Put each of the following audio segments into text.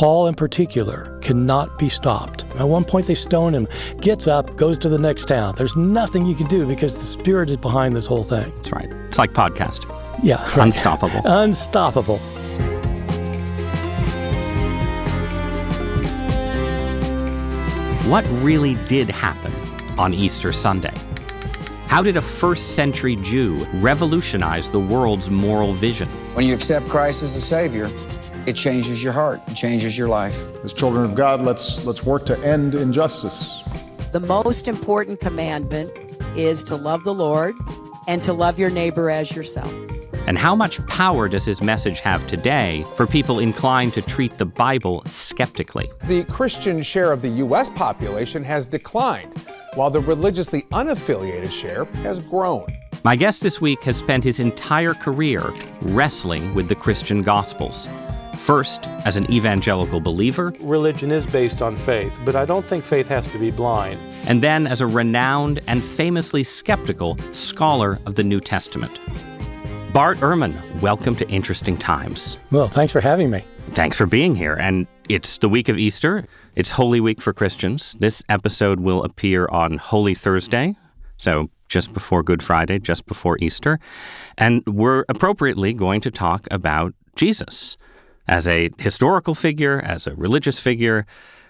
Paul in particular cannot be stopped. At one point they stone him, gets up, goes to the next town. There's nothing you can do because the Spirit is behind this whole thing. That's right. It's like podcast. Yeah. Right. Unstoppable. Unstoppable. What really did happen on Easter Sunday? How did a first-century Jew revolutionize the world's moral vision? When you accept Christ as a Savior, it changes your heart, it changes your life. As children of God, let's work to end injustice. The most important commandment is to love the Lord and to love your neighbor as yourself. And how much power does his message have today for people inclined to treat the Bible skeptically? The Christian share of the U.S. population has declined, while the religiously unaffiliated share has grown. My guest this week has spent his entire career wrestling with the Christian Gospels. First, as an evangelical believer. Religion is based on faith, but I don't think faith has to be blind. And then as a renowned and famously skeptical scholar of the New Testament. Bart Ehrman, welcome to Interesting Times. Well, thanks for having me. Thanks for being here. And it's the week of Easter. It's Holy Week for Christians. This episode will appear on Holy Thursday, so just before Good Friday, just before Easter. And we're appropriately going to talk about Jesus as a historical figure, as a religious figure,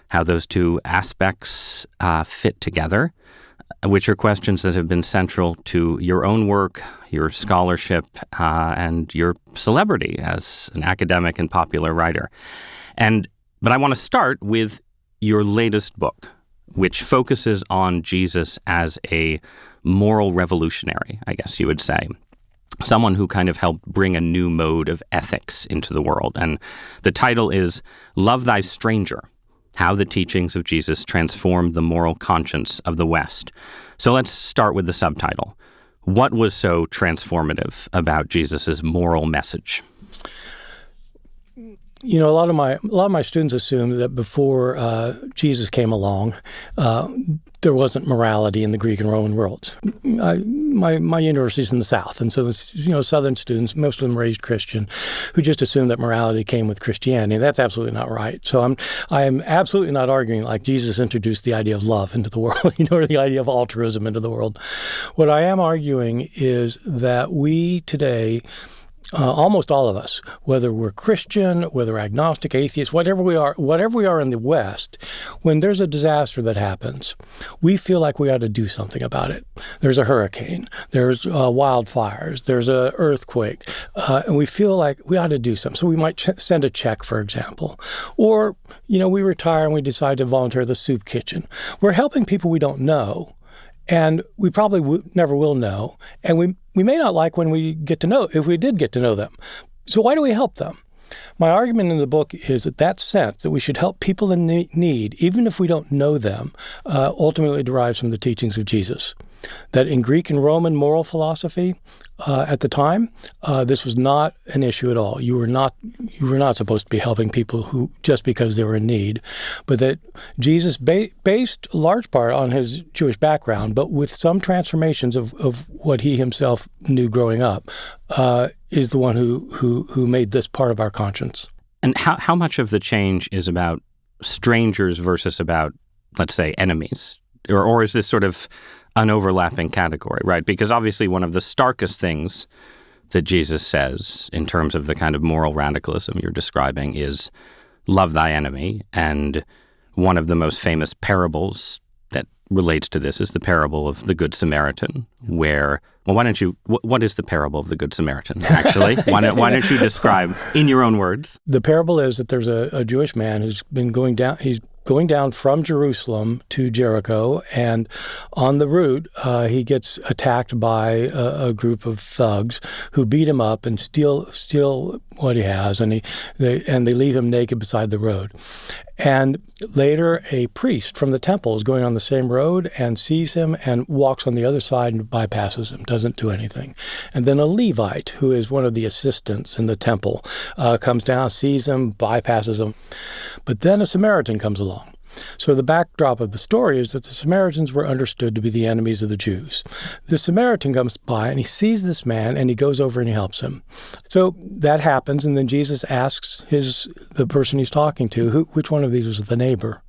how those two aspects fit together, which are questions that have been central to your own work, your scholarship, and your celebrity as an academic and popular writer. But I want to start with your latest book, which focuses on Jesus as a moral revolutionary, I guess you would say. Someone who kind of helped bring a new mode of ethics into the world. And the title is Love Thy Stranger: How the Teachings of Jesus Transformed the Moral Conscience of the West. So let's start with the subtitle. What was so transformative about Jesus's moral message? You know, a lot of my students assume that before Jesus came along, there wasn't morality in the Greek and Roman worlds. My university's in the South, and so it's, Southern students, most of them raised Christian, who just assumed that morality came with Christianity. That's absolutely not right. So I am absolutely not arguing like Jesus introduced the idea of love into the world, or the idea of altruism into the world. What I am arguing is that we today, almost all of us, whether we're Christian, whether agnostic, atheist, whatever we are in the West, when there's a disaster that happens, we feel like we ought to do something about it. There's a hurricane, there's wildfires, there's an earthquake, and we feel like we ought to do something. So we might send a check, for example. Or, we retire and we decide to volunteer at the soup kitchen. We're helping people we don't know. And we probably never will know. And we may not like when we get to know, if we did get to know them. So why do we help them? My argument in the book is that sense that we should help people in need, even if we don't know them, ultimately derives from the teachings of Jesus. That in Greek and Roman moral philosophy at the time, this was not an issue at all. You were not supposed to be helping people who just because they were in need, but that Jesus based a large part on his Jewish background, but with some transformations of what he himself knew growing up, is the one who made this part of our conscience. And how much of the change is about strangers versus about, let's say, enemies, or is this sort of an overlapping category, right? Because obviously one of the starkest things that Jesus says in terms of the kind of moral radicalism you're describing is love thy enemy. And one of the most famous parables that relates to this is the parable of the Good Samaritan, where, what is the parable of the Good Samaritan, actually? Why don't you describe in your own words? The parable is that there's a Jewish man who's been going down from Jerusalem to Jericho, and on the route, he gets attacked by a group of thugs who beat him up and steal what he has, and they leave him naked beside the road. And later, a priest from the temple is going on the same road and sees him and walks on the other side and bypasses him, doesn't do anything. And then a Levite, who is one of the assistants in the temple, comes down, sees him, bypasses him. But then a Samaritan comes along. So the backdrop of the story is that the Samaritans were understood to be the enemies of the Jews. The Samaritan comes by and he sees this man and he goes over and he helps him. So that happens, and then Jesus asks the person he's talking to, which one of these was the neighbor?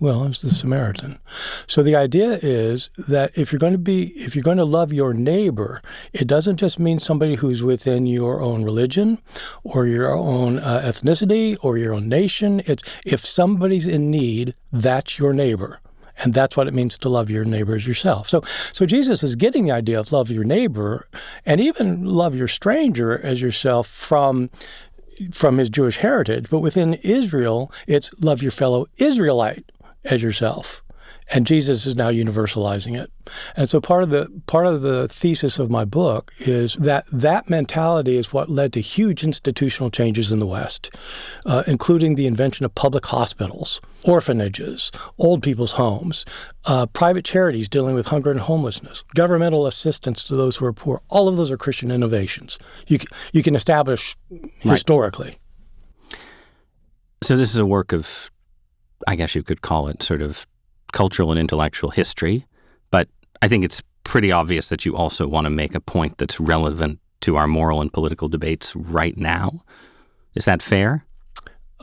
Well, it's the Samaritan. So the idea is that if you're going to love your neighbor, it doesn't just mean somebody who's within your own religion or your own ethnicity or your own nation. It's if somebody's in need, that's your neighbor. And that's what it means to love your neighbor as yourself. So Jesus is getting the idea of love your neighbor and even love your stranger as yourself from his Jewish heritage. But within Israel, it's love your fellow Israelite as yourself. And Jesus is now universalizing it. And so part of the thesis of my book is that mentality is what led to huge institutional changes in the West, including the invention of public hospitals, orphanages, old people's homes, private charities dealing with hunger and homelessness, governmental assistance to those who are poor. All of those are Christian innovations. You can establish historically. So this is a work of, I guess you could call it sort of cultural and intellectual history, but I think it's pretty obvious that you also want to make a point that's relevant to our moral and political debates right now. Is that fair?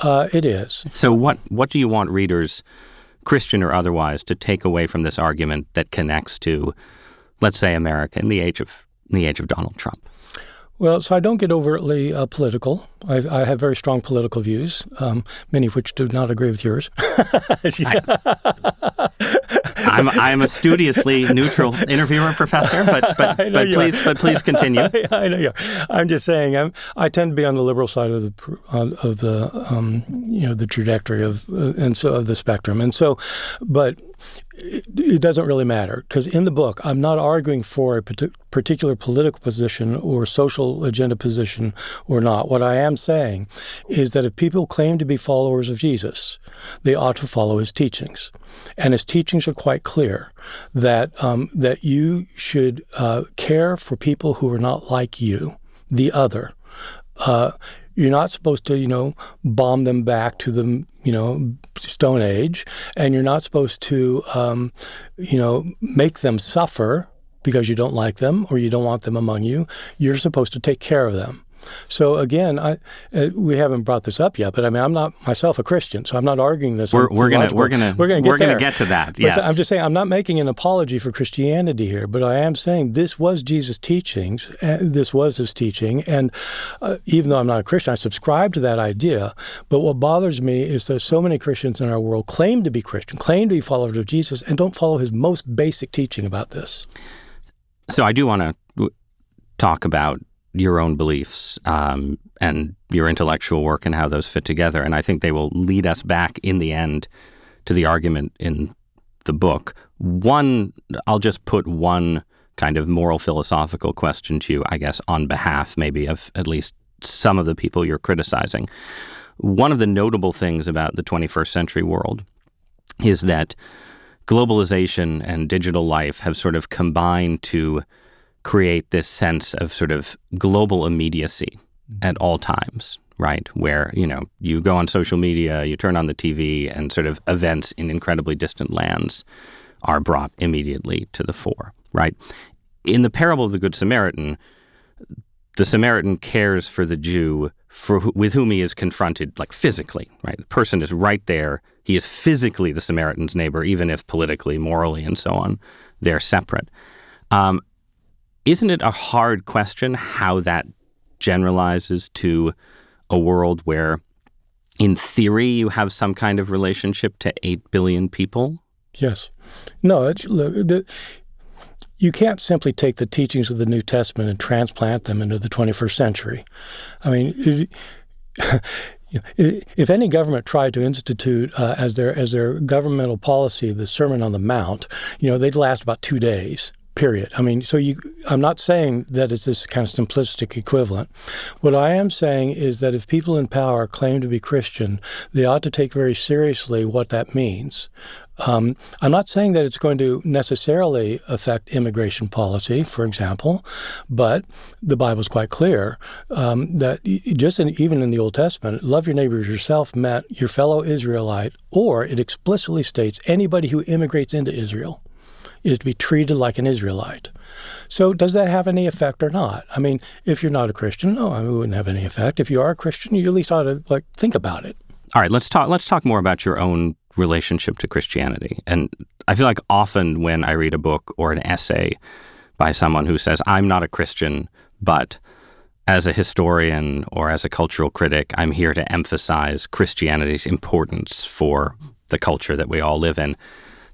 It is. So what do you want readers, Christian or otherwise, to take away from this argument that connects to, let's say, America in the age of Donald Trump? Well, so I don't get overtly political. I have very strong political views, many of which do not agree with yours. I'm a studiously neutral interviewer, Professor, but please continue. I know you are. I'm just saying I tend to be on the liberal side of the the trajectory of the spectrum, and so, but it doesn't really matter because in the book I'm not arguing for a particular political position or social agenda position or not. What I am saying is that if people claim to be followers of Jesus, they ought to follow his teachings. And his teachings are quite clear that you should care for people who are not like you, the other. You're not supposed to, bomb them back to the, Stone Age, and you're not supposed to, make them suffer because you don't like them or you don't want them among you. You're supposed to take care of them. So again, we haven't brought this up yet, but I mean, I'm not myself a Christian, so I'm not arguing this. We're gonna get to that. Yes, I'm just saying I'm not making an apology for Christianity here, but I am saying this was Jesus' teachings. This was his teaching, and even though I'm not a Christian, I subscribe to that idea. But what bothers me is that so many Christians in our world claim to be Christian, claim to be followers of Jesus, and don't follow his most basic teaching about this. So I do want to talk about your own beliefs and your intellectual work and how those fit together. And I think they will lead us back in the end to the argument in the book. I'll just put one kind of moral philosophical question to you, I guess, on behalf maybe of at least some of the people you're criticizing. One of the notable things about the 21st century world is that globalization and digital life have sort of combined to create this sense of sort of global immediacy at all times, right? Where, you go on social media, you turn on the TV, and sort of events in incredibly distant lands are brought immediately to the fore, right? In the parable of the Good Samaritan, the Samaritan cares for the Jew with whom he is confronted, like physically, right? The person is right there. He is physically the Samaritan's neighbor, even if politically, morally, and so on, they're separate. Isn't it a hard question how that generalizes to a world where, in theory, you have some kind of relationship to 8 billion people? Yes. No, you can't simply take the teachings of the New Testament and transplant them into the 21st century. I mean, if any government tried to institute as their governmental policy the Sermon on the Mount, they'd last about 2 days. Period. I mean, I'm not saying that it's this kind of simplistic equivalent. What I am saying is that if people in power claim to be Christian, they ought to take very seriously what that means. I'm not saying that it's going to necessarily affect immigration policy, for example, but the Bible's quite clear that even in the Old Testament, love your neighbor as yourself meant your fellow Israelite, or it explicitly states anybody who immigrates into Israel is to be treated like an Israelite. So does that have any effect or not? I mean, if you're not a Christian, no, it wouldn't have any effect. If you are a Christian, you at least ought to think about it. All right, let's talk more about your own relationship to Christianity. And I feel like often when I read a book or an essay by someone who says, I'm not a Christian, but as a historian or as a cultural critic, I'm here to emphasize Christianity's importance for the culture that we all live in,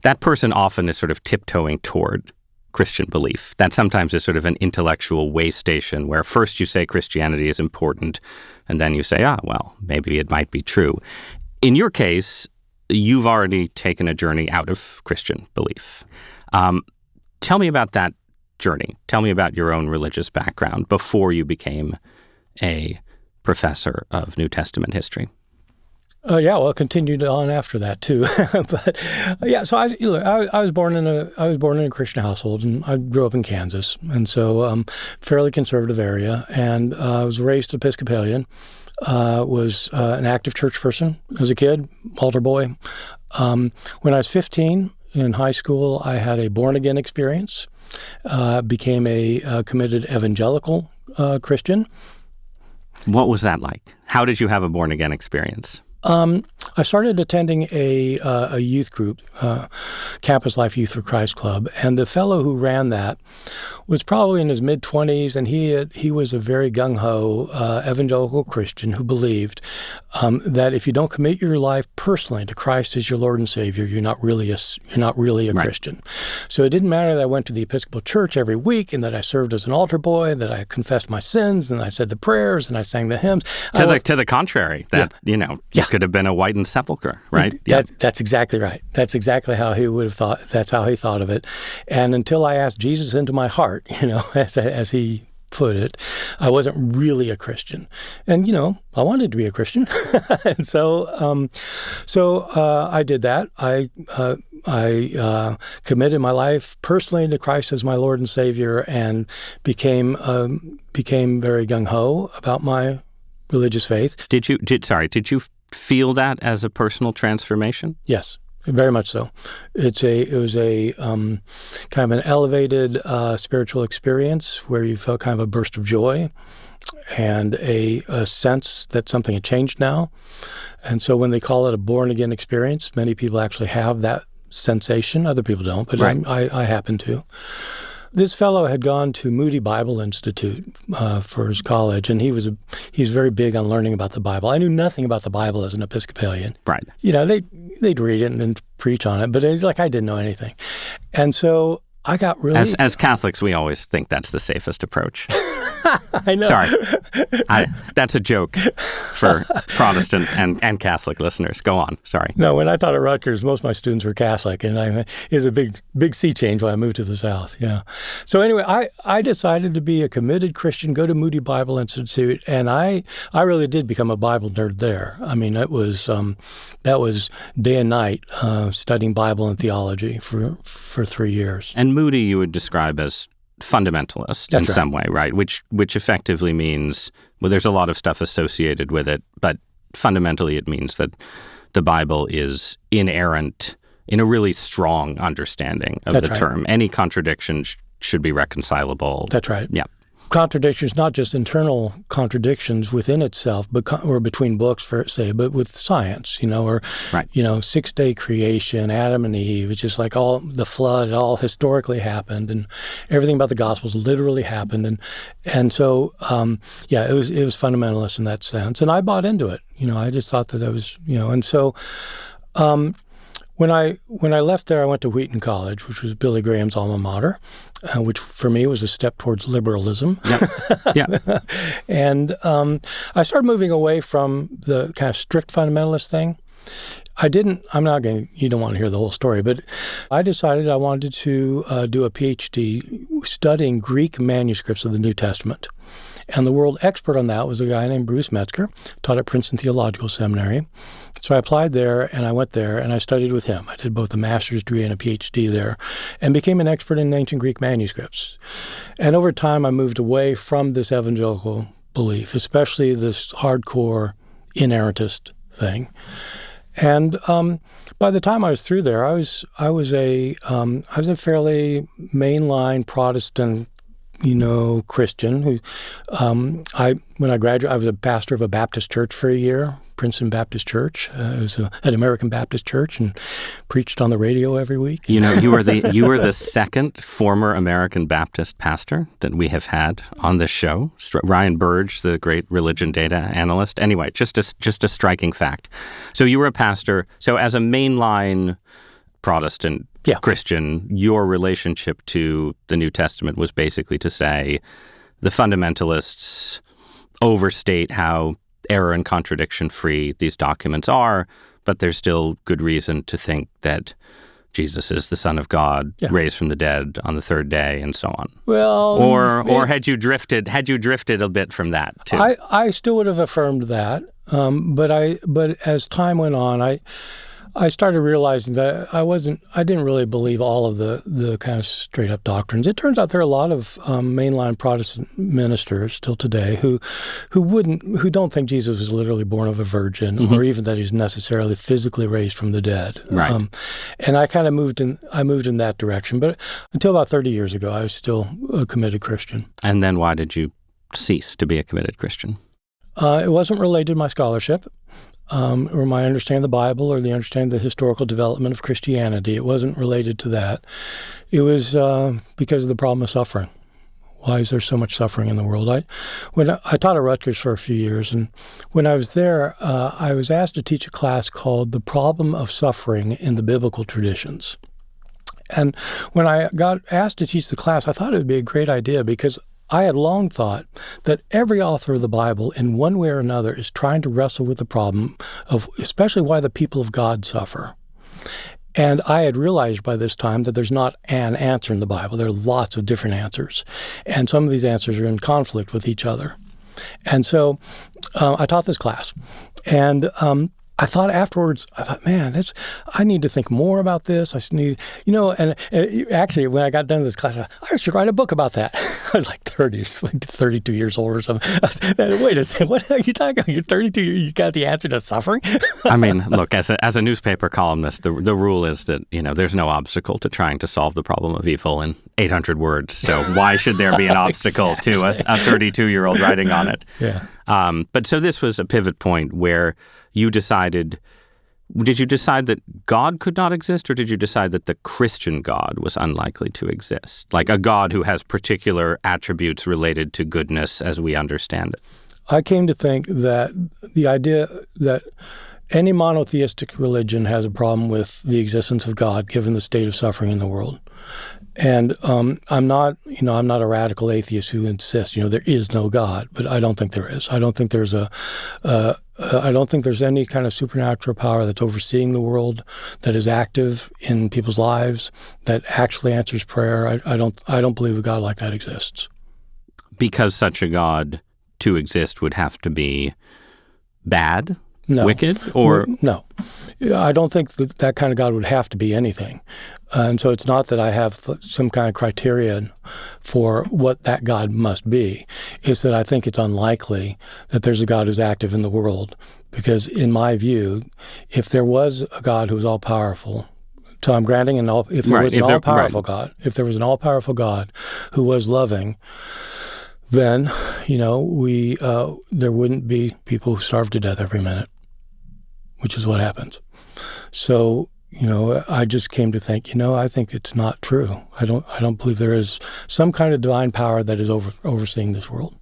that person often is sort of tiptoeing toward Christian belief. That sometimes is sort of an intellectual way station where first you say Christianity is important, and then you say, well, maybe it might be true. In your case, you've already taken a journey out of Christian belief. Tell me about that journey. Tell me about your own religious background before you became a professor of New Testament history. It continued on after that too. But so I was born in a Christian household, and I grew up in Kansas, and so fairly conservative area, and I was raised Episcopalian. Was an active church person as a kid, altar boy. When I was 15 in high school, I had a born-again experience, became a committed evangelical Christian. What was that like? How did you have a born-again experience? I started attending a youth group, Campus Life Youth for Christ Club, and the fellow who ran that was probably in his mid-20s, and he was a very gung-ho evangelical Christian who believed that if you don't commit your life personally to Christ as your Lord and Savior, you're not really a Right. Christian. So it didn't matter that I went to the Episcopal Church every week, and that I served as an altar boy, that I confessed my sins, and I said the prayers, and I sang the hymns. To the contrary, that you could have been a whitened sepulcher, right? That's exactly right. That's exactly how he would have thought. That's how he thought of it. And until I asked Jesus into my heart, as he put it, I wasn't really a Christian. And I wanted to be a Christian, and so I did that. I committed my life personally to Christ as my Lord and Savior, and became very gung ho about my religious faith. Did you feel that as a personal transformation? Yes, very much so. It was a kind of an elevated spiritual experience where you felt kind of a burst of joy and a sense that something had changed now. And so when they call it a born-again experience, many people actually have that sensation. Other people don't, but right. I happen to. This fellow had gone to Moody Bible Institute for his college, and he's very big on learning about the Bible. I knew nothing about the Bible as an Episcopalian. Right. They'd read it and then preach on it, but it's like I didn't know anything. And so I got really... As Catholics, we always think that's the safest approach. I know. Sorry. That's a joke for Protestant and Catholic listeners. Go on. Sorry. No, when I taught at Rutgers, most of my students were Catholic, and it was a big sea change when I moved to the South. Yeah. So anyway, I decided to be a committed Christian, go to Moody Bible Institute, and I really did become a Bible nerd there. I mean, that was day and night studying Bible and theology for 3 years. And Moody you would describe as fundamentalist in some way, right? Which effectively means, well, there's a lot of stuff associated with it, but fundamentally it means that the Bible is inerrant in a really strong understanding of the term. Any contradiction should be reconcilable. That's right. Yeah. Contradictions, not just internal contradictions within itself, or between books, but with science, or, right. 6-day creation, Adam and Eve. It's just like all the flood, it all historically happened, and everything about the Gospels literally happened. And so, it was fundamentalist in that sense. And I bought into it. I just thought that I was, and so, When I left there, I went to Wheaton College, which was Billy Graham's alma mater, which for me was a step towards liberalism. Yeah. And I started moving away from the kind of strict fundamentalist thing You don't want to hear the whole story, but I decided I wanted to do a PhD studying Greek manuscripts of the New Testament. And the world expert on that was a guy named Bruce Metzger, taught at Princeton Theological Seminary. So I applied there, and I went there, and I studied with him. I did both a master's degree and a PhD there, and became an expert in ancient Greek manuscripts. And over time, I moved away from this evangelical belief, especially this hardcore inerrantist thing. And by the time I was through there, I was a fairly mainline Protestant, Christian who, when I graduated, I was a pastor of a Baptist church for a year, Princeton Baptist Church. It was an American Baptist church, and preached on the radio every week. You were the second former American Baptist pastor that we have had on this show. Ryan Burge, the great religion data analyst. Anyway, just a striking fact. So you were a pastor. So as a mainline Protestant Christian, your relationship to the New Testament was basically to say the fundamentalists overstate how error and contradiction free these documents are, but there's still good reason to think that Jesus is the Son of God, raised from the dead on the third day, and so on. Well, or had you drifted a bit from that too? I still would have affirmed that, but as time went on, I started realizing that I didn't really believe all of the kind of straight up doctrines. It turns out there are a lot of mainline Protestant ministers still today who don't think Jesus was literally born of a virgin, or even that he's necessarily physically raised from the dead. Right. And I kind of moved in that direction. But until about 30 years ago, I was still a committed Christian. And then why did you cease to be a committed Christian? It wasn't related to my scholarship. Or my understanding of the Bible, or the understanding of the historical development of Christianity. It wasn't related to that. It was because of the problem of suffering. Why is there so much suffering in the world? When I taught at Rutgers for a few years, and when I was there, I was asked to teach a class called The Problem of Suffering in the Biblical Traditions. And when I got asked to teach the class, I thought it would be a great idea, because I had long thought that every author of the Bible, in one way or another, is trying to wrestle with the problem of especially why the people of God suffer. And I had realized by this time that there's not an answer in the Bible. There are lots of different answers. And some of these answers are in conflict with each other. And so I taught this class. And I thought afterwards, man, I need to think more about this. I need, and actually, when I got done with this class, I should write a book about that. I was like 32 years old or something. Wait a second, what are you talking about? You're 32, you got the answer to suffering? I mean, look, as a newspaper columnist, the rule is that, there's no obstacle to trying to solve the problem of evil in 800 words. So why should there be an obstacle to a 32-year-old writing on it? Yeah. But so this was a pivot point where you decided, did you decide that God could not exist, or did you decide that the Christian God was unlikely to exist? Like a God who has particular attributes related to goodness as we understand it? I came to think that the idea that any monotheistic religion has a problem with the existence of God given the state of suffering in the world. And I'm not a radical atheist who insists, there is no God, but I don't think there is. I don't think there's I don't think there's any kind of supernatural power that's overseeing the world, that is active in people's lives, that actually answers prayer. I don't believe a God like that exists. Because such a God to exist would have to be bad? No. Wicked? Or no. I don't think that kind of God would have to be anything. And so it's not that I have some kind of criterion for what that God must be. It's that I think it's unlikely that there's a God who's active in the world. Because in my view, if there was a God who was all-powerful, so I'm granting if there was an all-powerful God, if there was an all-powerful God who was loving, then, there wouldn't be people who starve to death every minute, which is what happens. So, I just came to think, I think it's not true. I don't believe there is some kind of divine power that is overseeing this world.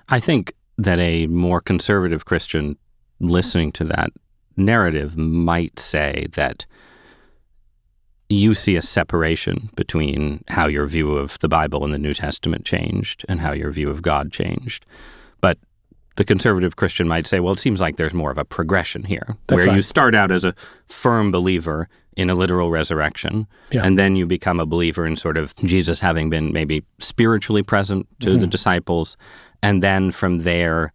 I think that a more conservative Christian listening to that narrative might say that you see a separation between how your view of the Bible and the New Testament changed and how your view of God changed. But the conservative Christian might say, well, it seems like there's more of a progression here, That's where right. you start out as a firm believer in a literal resurrection, and then you become a believer in sort of Jesus having been maybe spiritually present to the disciples, and then from there,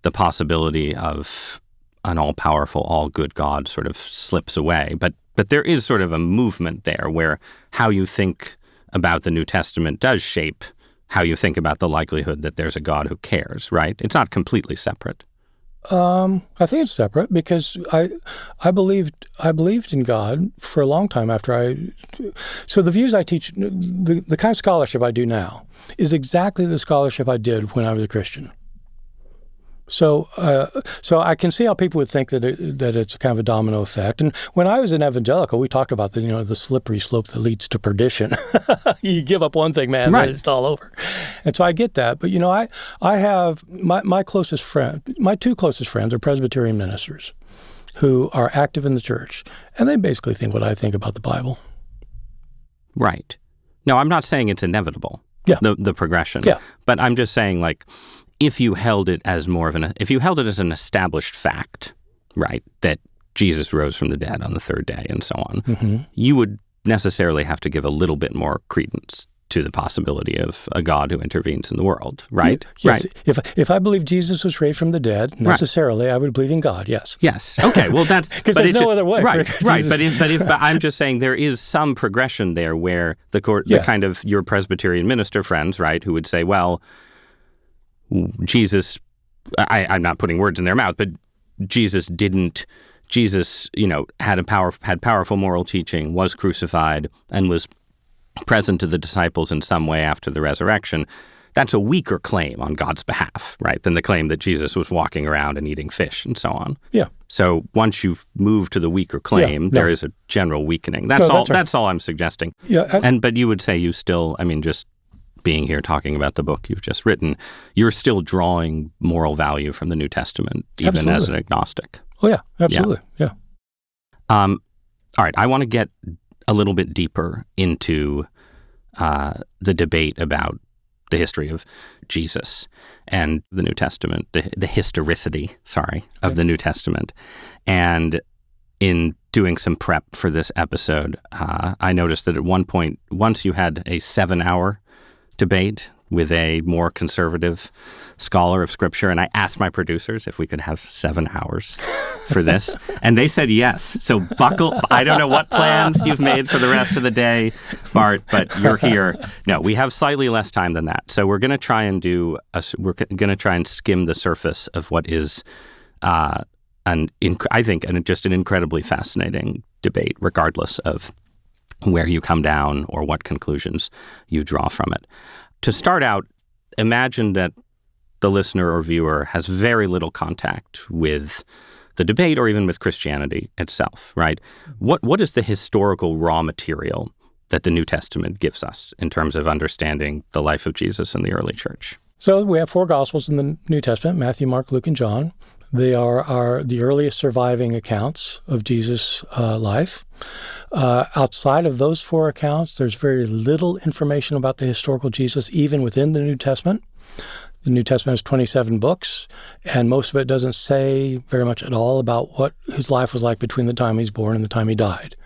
the possibility of an all-powerful, all-good God sort of slips away. But there is sort of a movement there where how you think about the New Testament does shape how you think about the likelihood that there's a God who cares, right? It's not completely separate. I think it's separate because I believed in God for a long time after so the views I teach, the kind of scholarship I do now is exactly the scholarship I did when I was a Christian. So I can see how people would think that it's kind of a domino effect. And when I was an evangelical, we talked about the slippery slope that leads to perdition. You give up one thing, man, right. Then it's all over. And so I get that. But I have my closest friend, my two closest friends are Presbyterian ministers who are active in the church, and they basically think what I think about the Bible. Right. No, I'm not saying it's inevitable. Yeah. The progression. Yeah. But I'm just saying, like, if you held it as an established fact, right, that Jesus rose from the dead on the third day and so on, you would necessarily have to give a little bit more credence to the possibility of a God who intervenes in the world, right? Yes. Right. If I believe Jesus was raised from the dead, necessarily I would believe in God. Yes. Yes. Okay. Well, that's because there's no other way. Right. For Right. Jesus. But I'm just saying there is some progression there where the kind of your Presbyterian minister friends, right, who would say, well, Jesus, I'm not putting words in their mouth, but Jesus, had powerful moral teaching, was crucified, and was present to the disciples in some way after the resurrection. That's a weaker claim on God's behalf, right, than the claim that Jesus was walking around and eating fish and so on. Yeah. So once you've moved to the weaker claim, there is a general weakening. That's all. Right. That's all I'm suggesting. Yeah. But you would say you still, just being here talking about the book you've just written, you're still drawing moral value from the New Testament, even as an agnostic. Oh, yeah, absolutely. Yeah. All right, I want to get a little bit deeper into the debate about the history of Jesus and the New Testament, the historicity, of the New Testament. And in doing some prep for this episode, I noticed that at one point, once you had a 7-hour debate with a more conservative scholar of Scripture, and I asked my producers if we could have 7 hours for this, and they said yes. So buckle. I don't know what plans you've made for the rest of the day, Bart, but you're here. No, we have slightly less time than that. So we're going to try and skim the surface of what is, I think, just an incredibly fascinating debate, regardless of where you come down or what conclusions you draw from it. To start out, imagine that the listener or viewer has very little contact with the debate or even with Christianity itself, right? What is the historical raw material that the New Testament gives us in terms of understanding the life of Jesus in the early church? So we have 4 Gospels in the New Testament, Matthew, Mark, Luke, and John. They are the earliest surviving accounts of Jesus' life. Outside of those 4 accounts, there's very little information about the historical Jesus, even within the New Testament. The New Testament has 27 books, and most of it doesn't say very much at all about what his life was like between the time he's born and the time he died.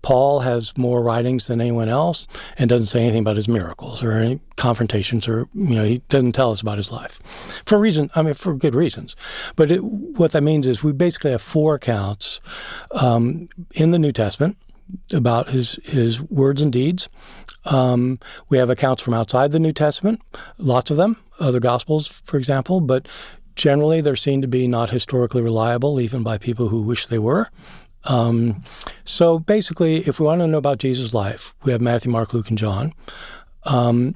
Paul has more writings than anyone else and doesn't say anything about his miracles or any confrontations, or he doesn't tell us about his life for good reasons. But what that means is we basically have 4 accounts in the New Testament about his words and deeds. We have accounts from outside the New Testament, lots of them, other Gospels, for example, but generally they're seen to be not historically reliable, even by people who wish they were. So basically, if we want to know about Jesus' life, we have Matthew, Mark, Luke, and John. And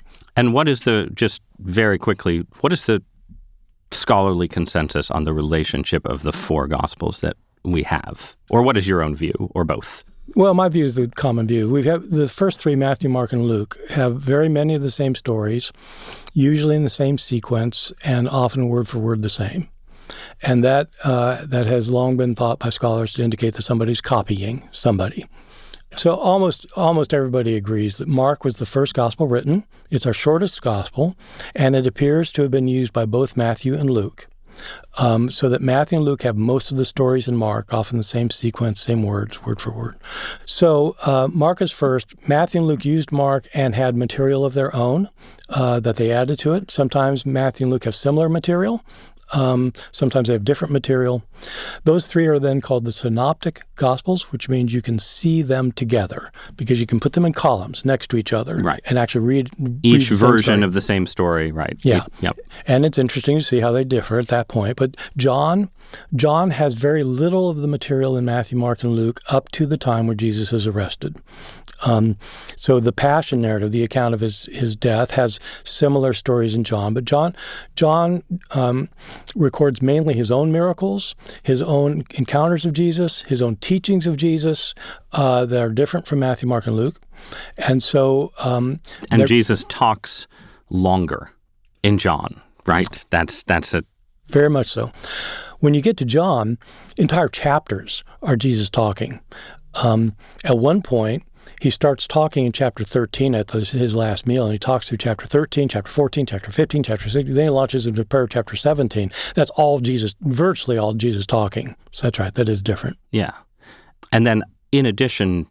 what is just very quickly, what is the scholarly consensus on the relationship of the 4 Gospels that we have? Or what is your own view, or both? Well, my view is the common view. We have the first 3, Matthew, Mark, and Luke, have very many of the same stories, usually in the same sequence, and often word for word the same. And that has long been thought by scholars to indicate that somebody's copying somebody. So almost everybody agrees that Mark was the first gospel written. It's our shortest gospel, and it appears to have been used by both Matthew and Luke. So that Matthew and Luke have most of the stories in Mark, often the same sequence, same words, word for word. So Mark is first. Matthew and Luke used Mark and had material of their own that they added to it. Sometimes Matthew and Luke have similar material. Sometimes they have different material. Those three are then called the synoptic gospels, which means you can see them together because you can put them in columns next to each other, right, and actually read each version of the same story, right? Yeah. Yep. And it's interesting to see how they differ at that point. But John has very little of the material in Matthew, Mark, and Luke up to the time where Jesus is arrested. So the Passion narrative, the account of his death, has similar stories in John. But John records mainly his own miracles, his own encounters of Jesus, his own teachings of Jesus that are different from Matthew, Mark, and Luke. And so... and Jesus talks longer in John, right? That's it. Very much so. When you get to John, entire chapters are Jesus talking. At one point, he starts talking in chapter 13 at his last meal, and he talks through chapter 13, chapter 14, chapter 15, chapter 16. Then he launches into prayer, chapter 17. That's all Jesus, virtually all Jesus talking. So that's right. That is different. Yeah. And then in addition,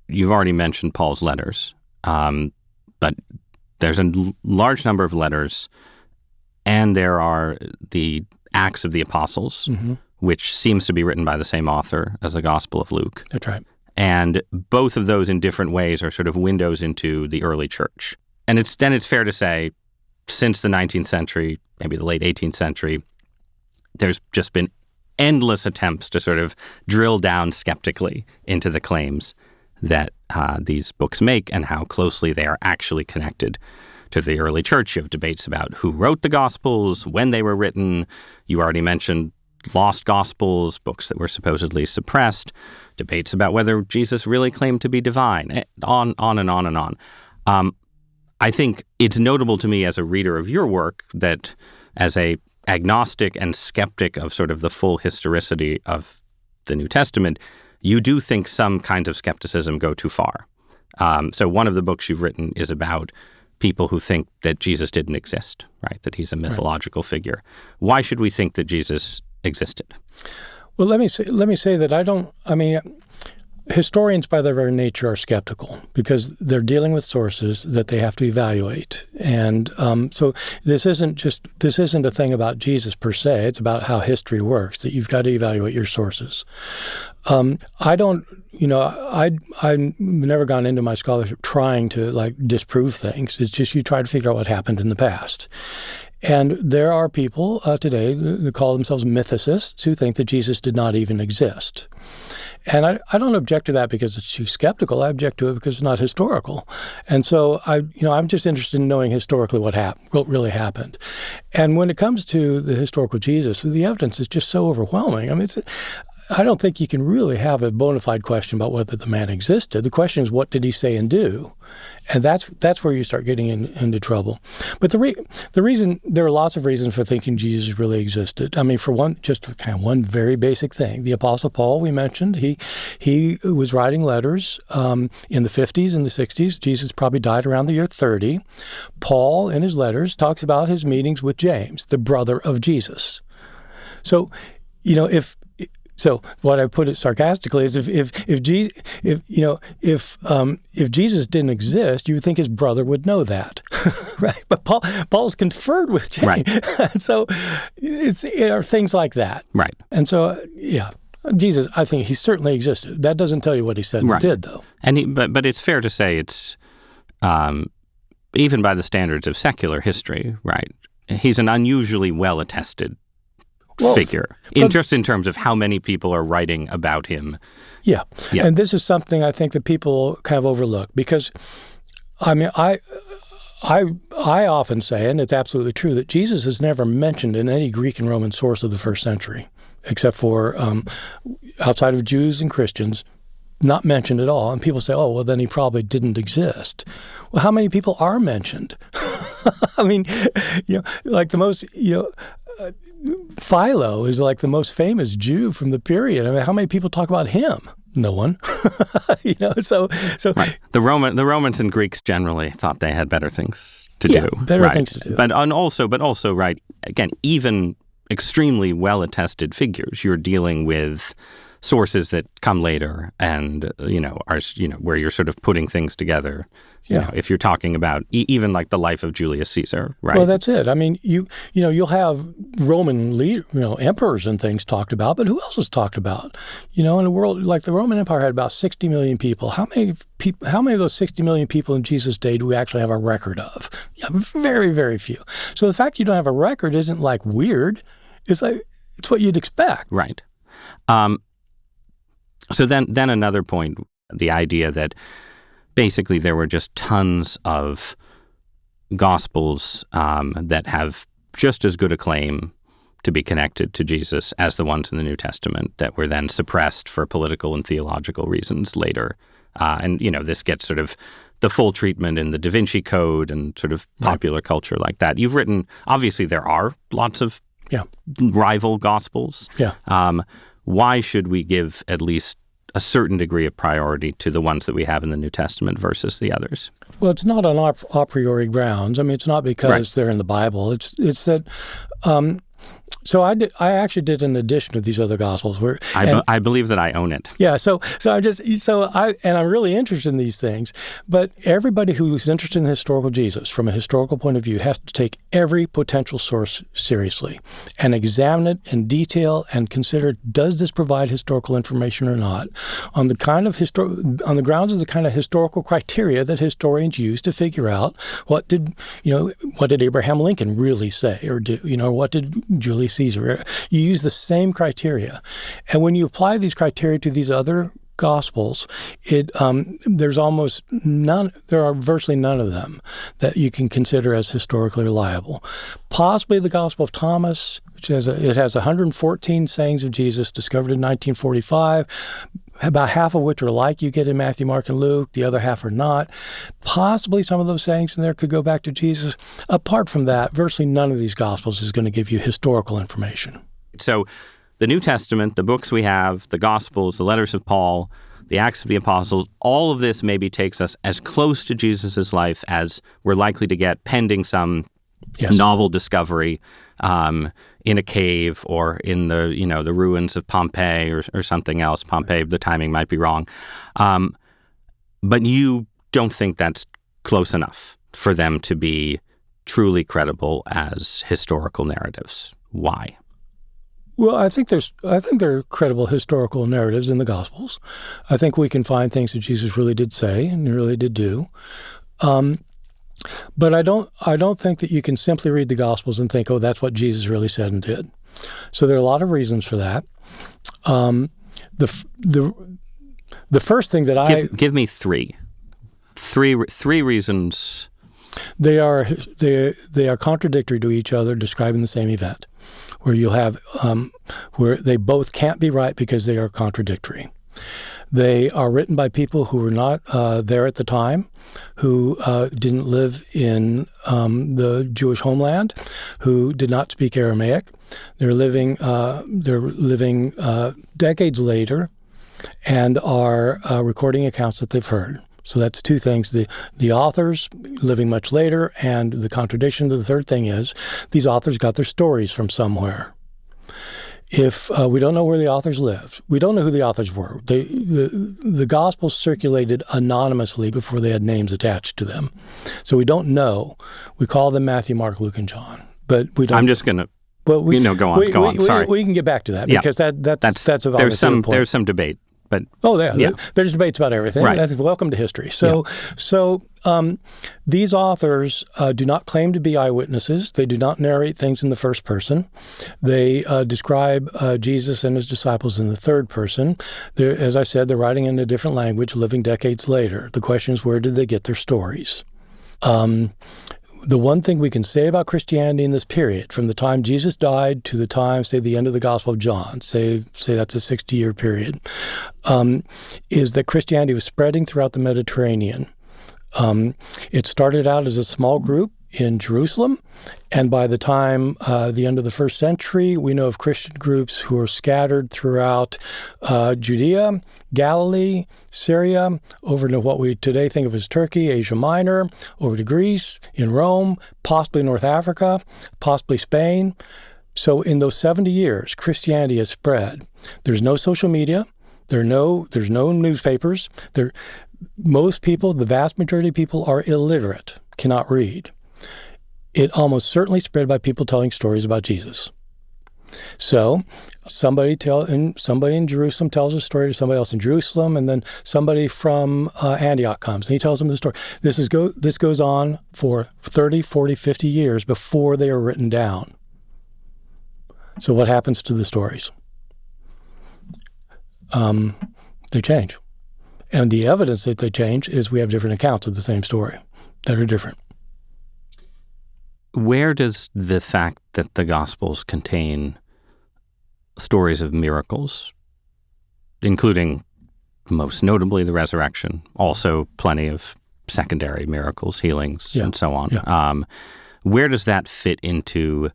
you've already mentioned Paul's letters, but there's a large number of letters, and there are the Acts of the Apostles, which seems to be written by the same author as the Gospel of Luke. That's right. And both of those in different ways are sort of windows into the early church. And it's fair to say, since the 19th century, maybe the late 18th century, there's just been endless attempts to sort of drill down skeptically into the claims that these books make and how closely they are actually connected to the early church. You have debates about who wrote the Gospels, when they were written. You already mentioned lost Gospels, books that were supposedly suppressed, debates about whether Jesus really claimed to be divine, on and on and on. I think it's notable to me as a reader of your work that as a agnostic and skeptic of sort of the full historicity of the New Testament, you do think some kinds of skepticism go too far. So one of the books you've written is about people who think that Jesus didn't exist, right? That he's a mythological figure. Why should we think that Jesus existed? Well, let me say that historians by their very nature are skeptical because they're dealing with sources that they have to evaluate. And so this isn't a thing about Jesus per se. It's about how history works, that you've got to evaluate your sources. I've never gone into my scholarship trying to disprove things. It's just you try to figure out what happened in the past. And there are people today who call themselves mythicists who think that Jesus did not even exist. And I don't object to that because it's too skeptical. I object to it because it's not historical. And so I'm just interested in knowing historically what really happened. And when it comes to the historical Jesus, the evidence is just so overwhelming. I don't think you can really have a bona fide question about whether the man existed. The question is, what did he say and do? And that's where you start getting into trouble. But the reason, there are lots of reasons for thinking Jesus really existed. For one, just kind of one very basic thing. The Apostle Paul, we mentioned, he was writing letters in the 50s and the 60s. Jesus probably died around the year 30. Paul, in his letters, talks about his meetings with James, the brother of Jesus. So, So what I put it sarcastically is if Jesus didn't exist, you would think his brother would know that, right? But Paul's conferred with James, right. So it are things like that, right? And so Jesus, I think he certainly existed. That doesn't tell you what he said and did, though. And but it's fair to say it's even by the standards of secular history, right? He's an unusually well attested figure, just in terms of how many people are writing about him. Yeah. And this is something I think that people kind of overlook because, I often say, and it's absolutely true, that Jesus is never mentioned in any Greek and Roman source of the first century, except for outside of Jews and Christians, not mentioned at all. And people say, oh, well, then he probably didn't exist. Well, how many people are mentioned? Like the most, Philo is like the most famous Jew from the period. How many people talk about him? No one. So right. The Romans and Greeks generally thought they had better things to do. Better things to do. But also, right, again, even extremely well-attested figures, you're dealing with sources that come later and, where you're sort of putting things together. If you're talking about even like the life of Julius Caesar, right? Well, that's it. I mean, you'll have Roman emperors and things talked about, but who else is talked about? In a world like the Roman Empire had about 60 million people. How many of those 60 million people in Jesus' day do we actually have a record of? Yeah, very, very few. So the fact you don't have a record isn't like weird. It's like it's what you'd expect. Right. So then another point, the idea that basically there were just tons of Gospels that have just as good a claim to be connected to Jesus as the ones in the New Testament that were then suppressed for political and theological reasons later. And this gets sort of the full treatment in the Da Vinci Code and sort of popular culture like that. You've written, obviously there are lots of rival Gospels. Yeah. Why should we give at least a certain degree of priority to the ones that we have in the New Testament versus the others? Well, it's not on a priori grounds. I mean, it's not because they're in the Bible. It's that. So I actually did an edition of these other Gospels. I believe that I own it. Yeah. I'm really interested in these things. But everybody who's interested in the historical Jesus, from a historical point of view, has to take every potential source seriously and examine it in detail and consider, does this provide historical information or not, on the grounds of the kind of historical criteria that historians use to figure out what did Abraham Lincoln really say or do, what did Julius Caesar. You use the same criteria. And when you apply these criteria to these other Gospels, there are virtually none of them that you can consider as historically reliable. Possibly the Gospel of Thomas, which has 114 sayings of Jesus discovered in 1945, about half of which are like you get in Matthew, Mark, and Luke. The other half are not. Possibly some of those sayings in there could go back to Jesus. Apart from that, virtually none of these Gospels is going to give you historical information. So the New Testament, the books we have, the Gospels, the letters of Paul, the Acts of the Apostles, all of this maybe takes us as close to Jesus' life as we're likely to get pending some novel discovery in a cave or in the ruins of Pompeii or something else. Pompeii, the timing might be wrong. But you don't think that's close enough for them to be truly credible as historical narratives. Why? Well, I think there are credible historical narratives in the Gospels. I think we can find things that Jesus really did say and really did do. But I don't think that you can simply read the Gospels and think, oh, that's what Jesus really said and did. So there are a lot of reasons for that. The first thing that give me three reasons. They are contradictory to each other, describing the same event, where you'll have where they both can't be right because they are contradictory. They are written by people who were not there at the time, who didn't live in the Jewish homeland, who did not speak Aramaic. They're living decades later, and are recording accounts that they've heard. So that's two things: the authors living much later, and the contradiction. The third thing is these authors got their stories from somewhere. If we don't know where the authors lived, we don't know who the authors were. The Gospels circulated anonymously before they had names attached to them. So we don't know. We call them Matthew, Mark, Luke, and John. But we don't. I'm just going to, go on. Sorry. We can get back to that because that's about there's some debate. But there's debates about everything. Right. That's welcome to history. So these authors do not claim to be eyewitnesses. They do not narrate things in the first person. They describe Jesus and his disciples in the third person. As I said, they're writing in a different language, living decades later. The question is, where did they get their stories? The one thing we can say about Christianity in this period, from the time Jesus died to the time, say, the end of the Gospel of John, say that's a 60-year period, is that Christianity was spreading throughout the Mediterranean. It started out as a small group in Jerusalem. And by the time the end of the first century, we know of Christian groups who are scattered throughout Judea, Galilee, Syria, over to what we today think of as Turkey, Asia Minor, over to Greece, in Rome, possibly North Africa, possibly Spain. So in those 70 years, Christianity has spread. There's no social media. There's no newspapers. Most people, the vast majority of people, are illiterate, cannot read. It almost certainly spread by people telling stories about Jesus. So somebody in Jerusalem tells a story to somebody else in Jerusalem, and then somebody from Antioch comes, and he tells them the story. This goes on for 30, 40, 50 years before they are written down. So what happens to the stories? They change. And the evidence that they change is we have different accounts of the same story that are different. Where does the fact that the Gospels contain stories of miracles, including most notably the resurrection, also plenty of secondary miracles, healings, and so on, where does that fit into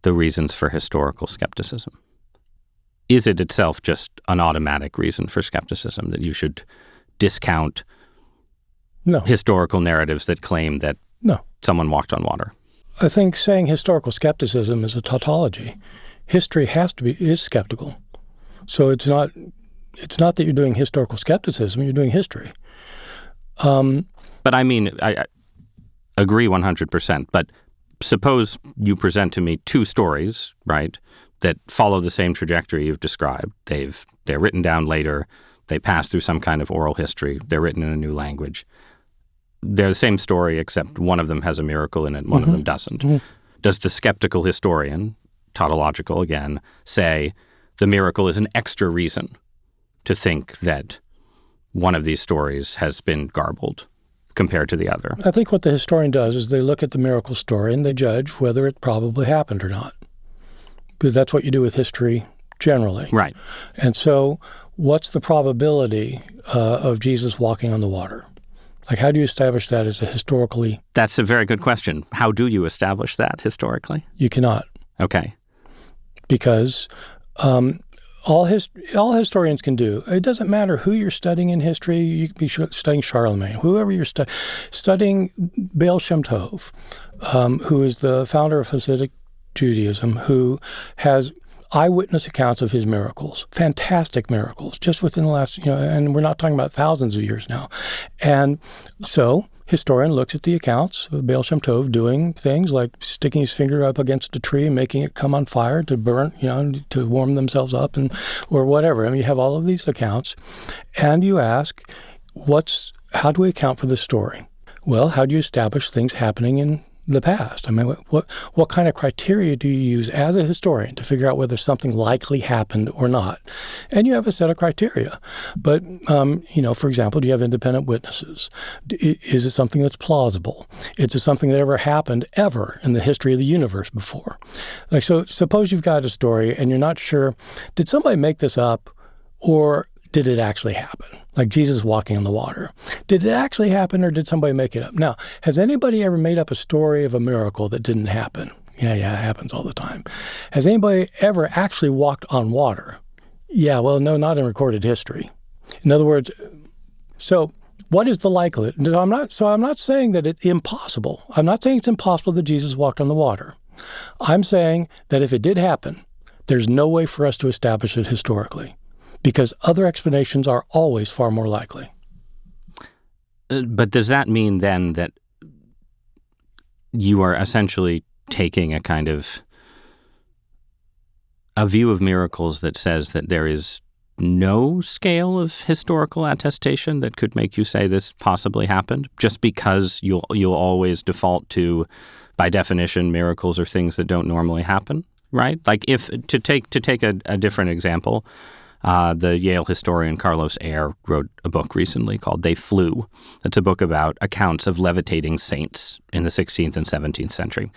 the reasons for historical skepticism? Is it itself just an automatic reason for skepticism that you should discount historical narratives that claim that someone walked on water? I think saying historical skepticism is a tautology. History is skeptical. So it's not that you're doing historical skepticism, you're doing history. But I mean, I agree 100%, but suppose you present to me two stories, right, that follow the same trajectory you've described. They're written down later. They pass through some kind of oral history. They're written in a new language. They're the same story, except one of them has a miracle in it, one of them doesn't. Mm-hmm. Does the skeptical historian, tautological again, say the miracle is an extra reason to think that one of these stories has been garbled compared to the other? I think what the historian does is they look at the miracle story and they judge whether it probably happened or not. Because that's what you do with history generally. Right. And so what's the probability of Jesus walking on the water? Like, how do you establish that as a historically? That's a very good question. How do you establish that historically? You cannot. Okay. Because all historians can do, it doesn't matter who you're studying in history. You could be studying Charlemagne, whoever you're studying Baal Shem Tov, who is the founder of Hasidic Judaism, who has eyewitness accounts of his miracles, fantastic miracles, just within the last, and we're not talking about thousands of years now. And so historian looks at the accounts of Baal Shem Tov doing things like sticking his finger up against a tree and making it come on fire to burn, to warm themselves up or whatever. I mean, you have all of these accounts, and you ask, how do we account for the story? Well, how do you establish things happening in the past? I mean, what kind of criteria do you use as a historian to figure out whether something likely happened or not? And you have a set of criteria. But, for example, do you have independent witnesses? Is it something that's plausible? Is it something that ever happened ever in the history of the universe before? Like, so suppose you've got a story and you're not sure, did somebody make this up or did it actually happen? Like Jesus walking on the water. Did it actually happen or did somebody make it up? Now, has anybody ever made up a story of a miracle that didn't happen? Yeah, it happens all the time. Has anybody ever actually walked on water? Yeah, well, no, not in recorded history. In other words, so what is the likelihood? I'm not saying that it's impossible. I'm not saying it's impossible that Jesus walked on the water. I'm saying that if it did happen, there's no way for us to establish it historically, because other explanations are always far more likely. But does that mean then that you are essentially taking a kind of a view of miracles that says that there is no scale of historical attestation that could make you say this possibly happened, just because you'll always default to, by definition, miracles are things that don't normally happen, right? Like if to take a different example. The Yale historian Carlos Ayer wrote a book recently called They Flew. It's a book about accounts of levitating saints in the 16th and 17th century.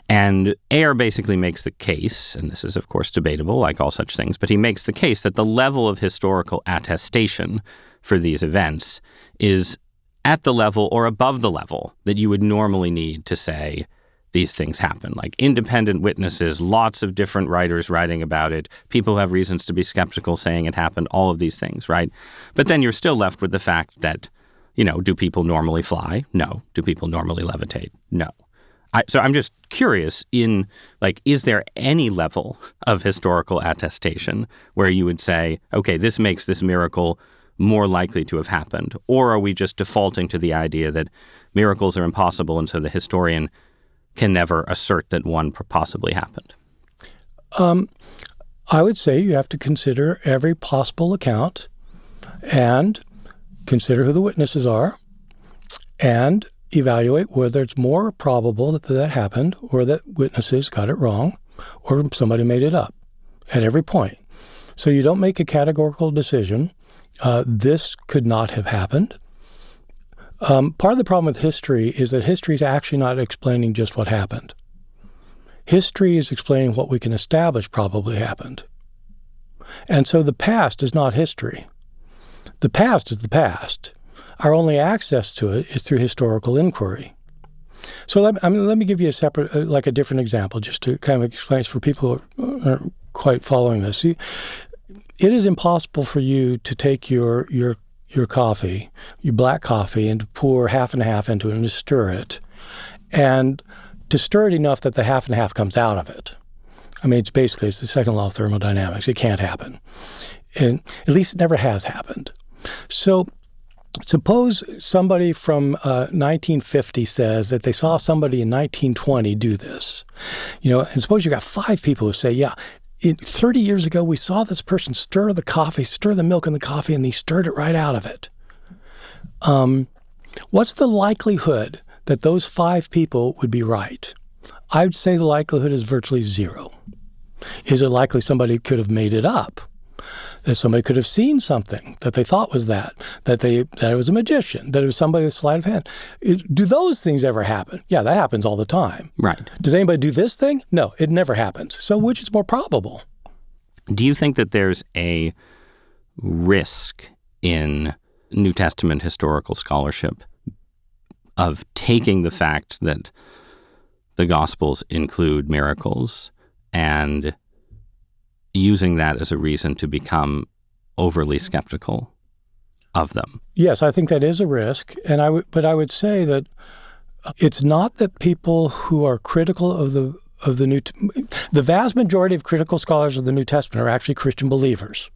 And Ayer basically makes the case, and this is of course debatable like all such things, but he makes the case that the level of historical attestation for these events is at the level or above the level that you would normally need to say these things happen. Like independent witnesses, lots of different writers writing about it, people who have reasons to be skeptical saying it happened, all of these things, right? But then you're still left with the fact that, do people normally fly? No. Do people normally levitate? No. So I'm just curious is there any level of historical attestation where you would say, okay, this makes this miracle more likely to have happened? Or are we just defaulting to the idea that miracles are impossible and so the historian can never assert that one possibly happened? I would say you have to consider every possible account and consider who the witnesses are and evaluate whether it's more probable that happened or that witnesses got it wrong or somebody made it up at every point. So you don't make a categorical decision. This could not have happened. Part of the problem with history is that history is actually not explaining just what happened. History is explaining what we can establish probably happened. And so the past is not history. The past is the past. Our only access to it is through historical inquiry. So let me give you a different example, just to kind of explain for people who aren't quite following this. See, it is impossible for you to take your coffee, your black coffee, and to pour half and half into it and to stir it, and to stir it enough that the half and half comes out of it. I mean, it's the second law of thermodynamics. It can't happen. And at least it never has happened. So suppose somebody from 1950 says that they saw somebody in 1920 do this. And suppose you got 5 people who say, yeah, 30 years ago we saw this person stir the milk in the coffee, and he stirred it right out of it. What's the likelihood that those 5 people would be right? I would say the likelihood is virtually 0. Is it likely somebody could have made it up? That somebody could have seen something that they thought was that it was a magician, that it was somebody with sleight of hand. Do those things ever happen? Yeah, that happens all the time. Right. Does anybody do this thing? No, it never happens. So which is more probable? Do you think that there's a risk in New Testament historical scholarship of taking the fact that the Gospels include miracles and using that as a reason to become overly skeptical of them? Yes, I think that is a risk, but I would say that it's not that people who are critical of the vast majority of critical scholars of the New Testament are actually Christian believers.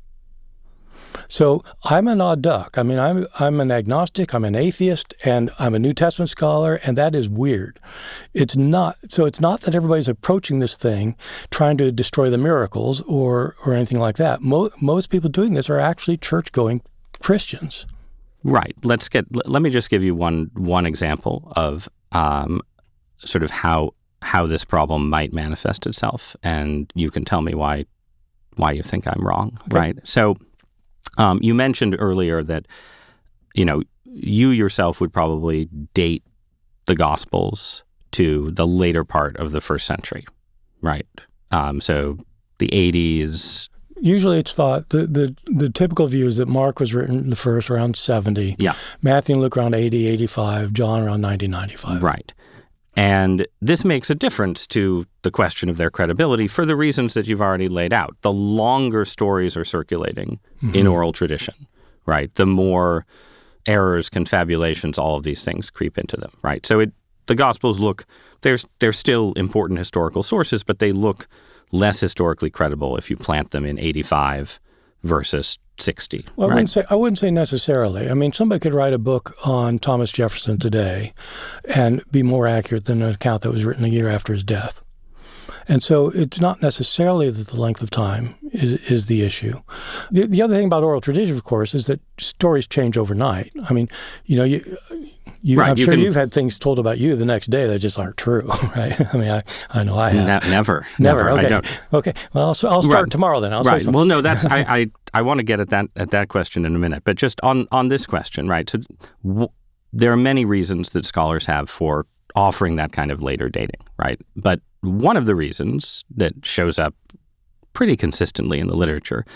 So I'm an odd duck. I mean, I'm an agnostic, I'm an atheist, and I'm a New Testament scholar, and that is weird. It's not that everybody's approaching this thing trying to destroy the miracles or anything like that. Most people doing this are actually church-going Christians. Right. Let me just give you one example of sort of how this problem might manifest itself, and you can tell me why you think I'm wrong. Okay. Right. So you mentioned earlier that, you yourself would probably date the Gospels to the later part of the first century, right? So the 80s. Usually it's thought, the typical view is that Mark was written the first around 70. Yeah. Matthew and Luke around 80, 85, John around 90, 95. Right. And this makes a difference to the question of their credibility for the reasons that you've already laid out. The longer stories are circulating in oral tradition, right? The more errors, confabulations, all of these things creep into them, right? So the Gospels they're still important historical sources, but they look less historically credible if you plant them in 85 versus 60. Well, right? I wouldn't say necessarily. I mean, somebody could write a book on Thomas Jefferson today and be more accurate than an account that was written a year after his death. And so it's not necessarily that the length of time is the issue. The other thing about oral tradition, of course, is that stories change overnight. I mean, Right, I'm sure you've had things told about you the next day that just aren't true, right? I mean, I know I have. Never. Okay. I don't. Okay. Well, I'll start tomorrow then. I'll say something. Well, no, that's I want to get at that question in a minute, but just on this question, right? So there are many reasons that scholars have for offering that kind of later dating, right? But one of the reasons that shows up pretty consistently in the literature,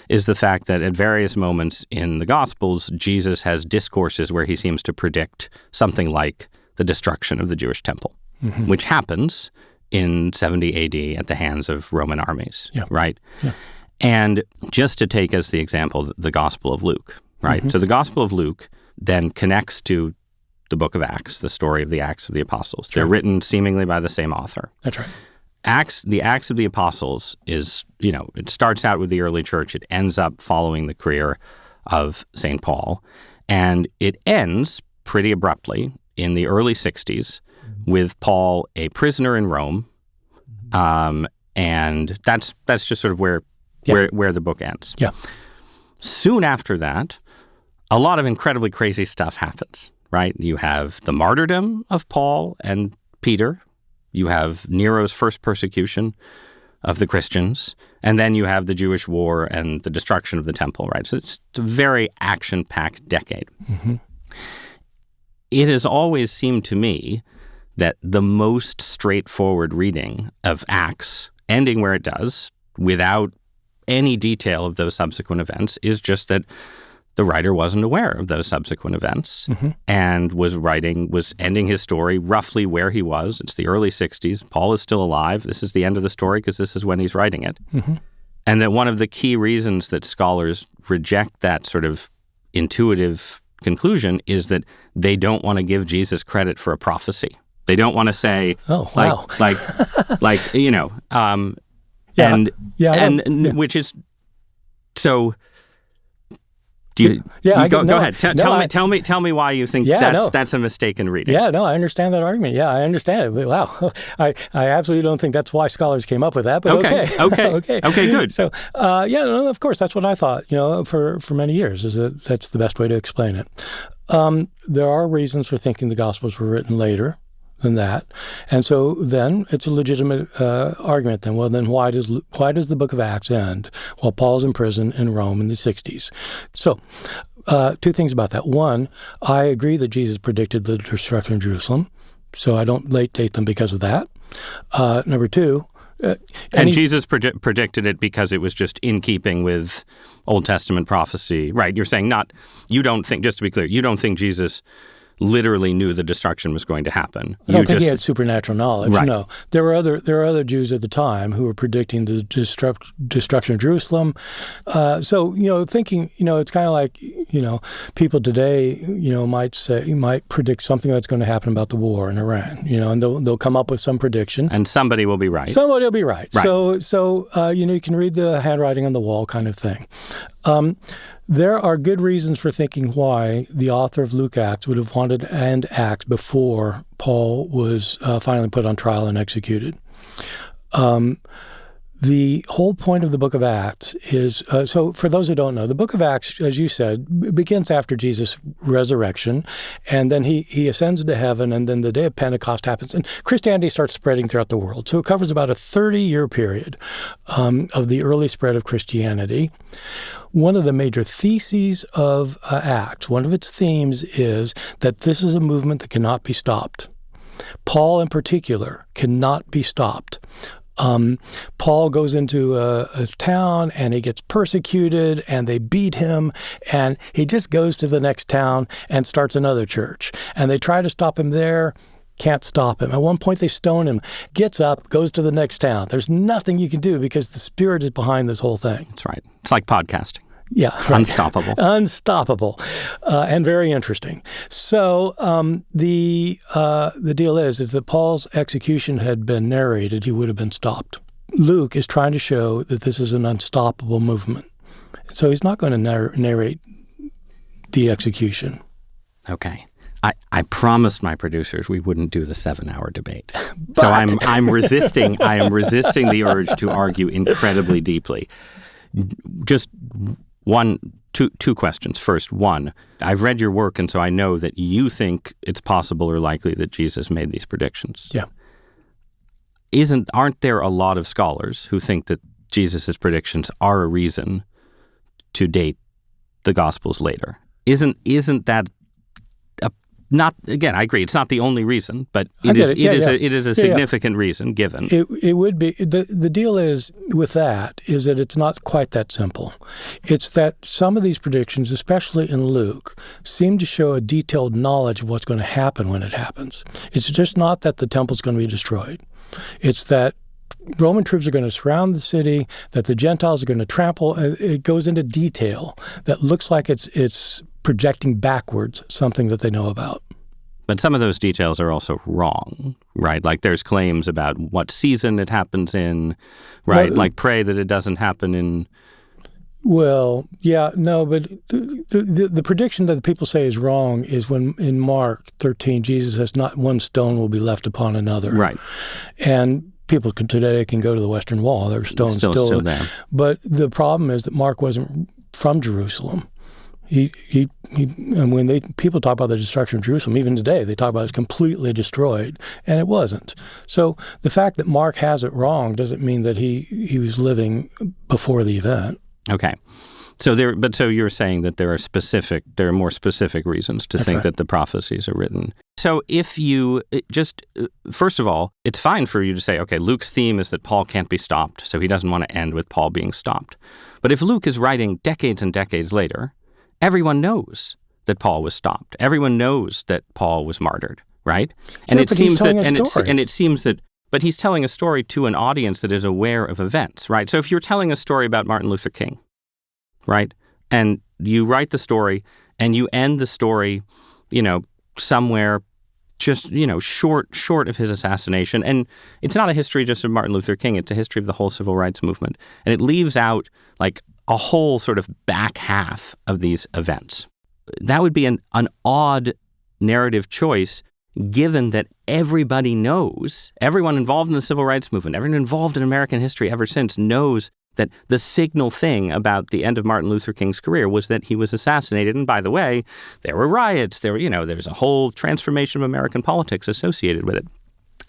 is the fact that at various moments in the Gospels, Jesus has discourses where he seems to predict something like the destruction of the Jewish temple, which happens in 70 AD at the hands of Roman armies, right? Yeah. And just to take as the example, the Gospel of Luke, right? So the Gospel of Luke then connects to the book of Acts, the story of the Acts of the Apostles. They're written seemingly by the same author. That's right. The Acts of the Apostles is, it starts out with the early church. It ends up following the career of St. Paul. And it ends pretty abruptly in the early 60s with Paul a prisoner in Rome. And that's just sort of where the book ends. Yeah. Soon after that, a lot of incredibly crazy stuff happens, right? You have the martyrdom of Paul and Peter. You have Nero's first persecution of the Christians. And then you have the Jewish war and the destruction of the temple, right? So it's a very action-packed decade. It has always seemed to me that the most straightforward reading of Acts, ending where it does, without any detail of those subsequent events, is just that the writer wasn't aware of those subsequent events and was ending his story roughly where he was. It's the early 60s. Paul is still alive. This is the end of the story because this is when he's writing it. And that one of the key reasons that scholars reject that sort of intuitive conclusion is that they don't want to give Jesus credit for a prophecy. They don't want to say, "Oh, wow," which is so. Go ahead. Tell me why you think that's a mistaken reading. Yeah, no, I understand that argument. Yeah, I understand it. Wow, I absolutely don't think that's why scholars came up with that. But okay, good. So, of course, that's what I thought. For many years, is that that's the best way to explain it. There are reasons for thinking the Gospels were written later than that, and so then it's a legitimate argument. Then, well, then why does the Book of Acts end while Paul's in prison in Rome in the 60s? So, two things about that. One, I agree that Jesus predicted the destruction of Jerusalem, so I don't late date them because of that. Number two. And Jesus predicted it because it was just in keeping with Old Testament prophecy, right? You're saying you don't think, just to be clear, you don't think Jesus literally knew the destruction was going to happen. I don't think he had supernatural knowledge. Right. No, there were other Jews at the time who were predicting the destruction of Jerusalem. So thinking, it's kind of like people today, might predict something that's going to happen about the war in Iran. And they'll come up with some prediction, and somebody will be right. Somebody will be right. So you can read the handwriting on the wall kind of thing. There are good reasons for thinking why the author of Luke Acts would have wanted to end Acts before Paul was finally put on trial and executed. The whole point of the book of Acts is, so for those who don't know, the book of Acts, as you said, begins after Jesus' resurrection, and then he ascends to heaven, and then the day of Pentecost happens, and Christianity starts spreading throughout the world. So it covers about a 30-year period of the early spread of Christianity. One of the major theses of Acts, one of its themes is that this is a movement that cannot be stopped. Paul in particular cannot be stopped. Paul goes into a town and he gets persecuted and they beat him, and he just goes to the next town and starts another church. And they try to stop him there, can't stop him. At one point they stone him, gets up, goes to the next town. There's nothing you can do because the Spirit is behind this whole thing. That's right. It's like podcasting. Yeah. Right. Unstoppable. Unstoppable. And very interesting. So the deal is, if Paul's execution had been narrated, he would have been stopped. Luke is trying to show that this is an unstoppable movement. So he's not going to narrate the execution. Okay. I promised my producers we wouldn't do the 7-hour debate. So I'm resisting. I am resisting the urge to argue incredibly deeply. Just two questions. First, one, I've read your work, and so I know that you think it's possible or likely that Jesus made these predictions. Yeah. Aren't there a lot of scholars who think that Jesus' predictions are a reason to date the Gospels later? Isn't that not, again, I agree, it's not the only reason, but it is a significant reason given. It would be. The deal is with that is that it's not quite that simple. It's that some of these predictions, especially in Luke, seem to show a detailed knowledge of what's going to happen when it happens. It's just not that the temple's going to be destroyed. It's that Roman troops are going to surround the city, that the Gentiles are going to trample. It goes into detail that looks like it's projecting backwards something that they know about. But some of those details are also wrong, right? Like there's claims about what season it happens in, right? Like pray that it doesn't happen in... Well, yeah, no, but the prediction that the people say is wrong is when in Mark 13, Jesus says not one stone will be left upon another. Right. And people today can go to the Western Wall. There are stones still there. But the problem is that Mark wasn't from Jerusalem. And when people talk about the destruction of Jerusalem, even today, they talk about it's completely destroyed, and it wasn't. So the fact that Mark has it wrong doesn't mean that he was living before the event. Okay. So you're saying that there are more specific reasons to think that the prophecies are written. So if you first of all, it's fine for you to say, okay, Luke's theme is that Paul can't be stopped, so he doesn't want to end with Paul being stopped. But if Luke is writing decades and decades later, everyone knows that Paul was stopped. Everyone knows that Paul was martyred, right? And it seems that but he's telling a story to an audience that is aware of events, right? So if you're telling a story about Martin Luther King, right, and you write the story and you end the story, somewhere just, short of his assassination, and it's not a history just of Martin Luther King, it's a history of the whole civil rights movement, and it leaves out like a whole sort of back half of these events. That would be an odd narrative choice, given that everybody knows, everyone involved in the civil rights movement, everyone involved in American history ever since knows that the signal thing about the end of Martin Luther King's career was that he was assassinated. And by the way, there were riots, there's a whole transformation of American politics associated with it.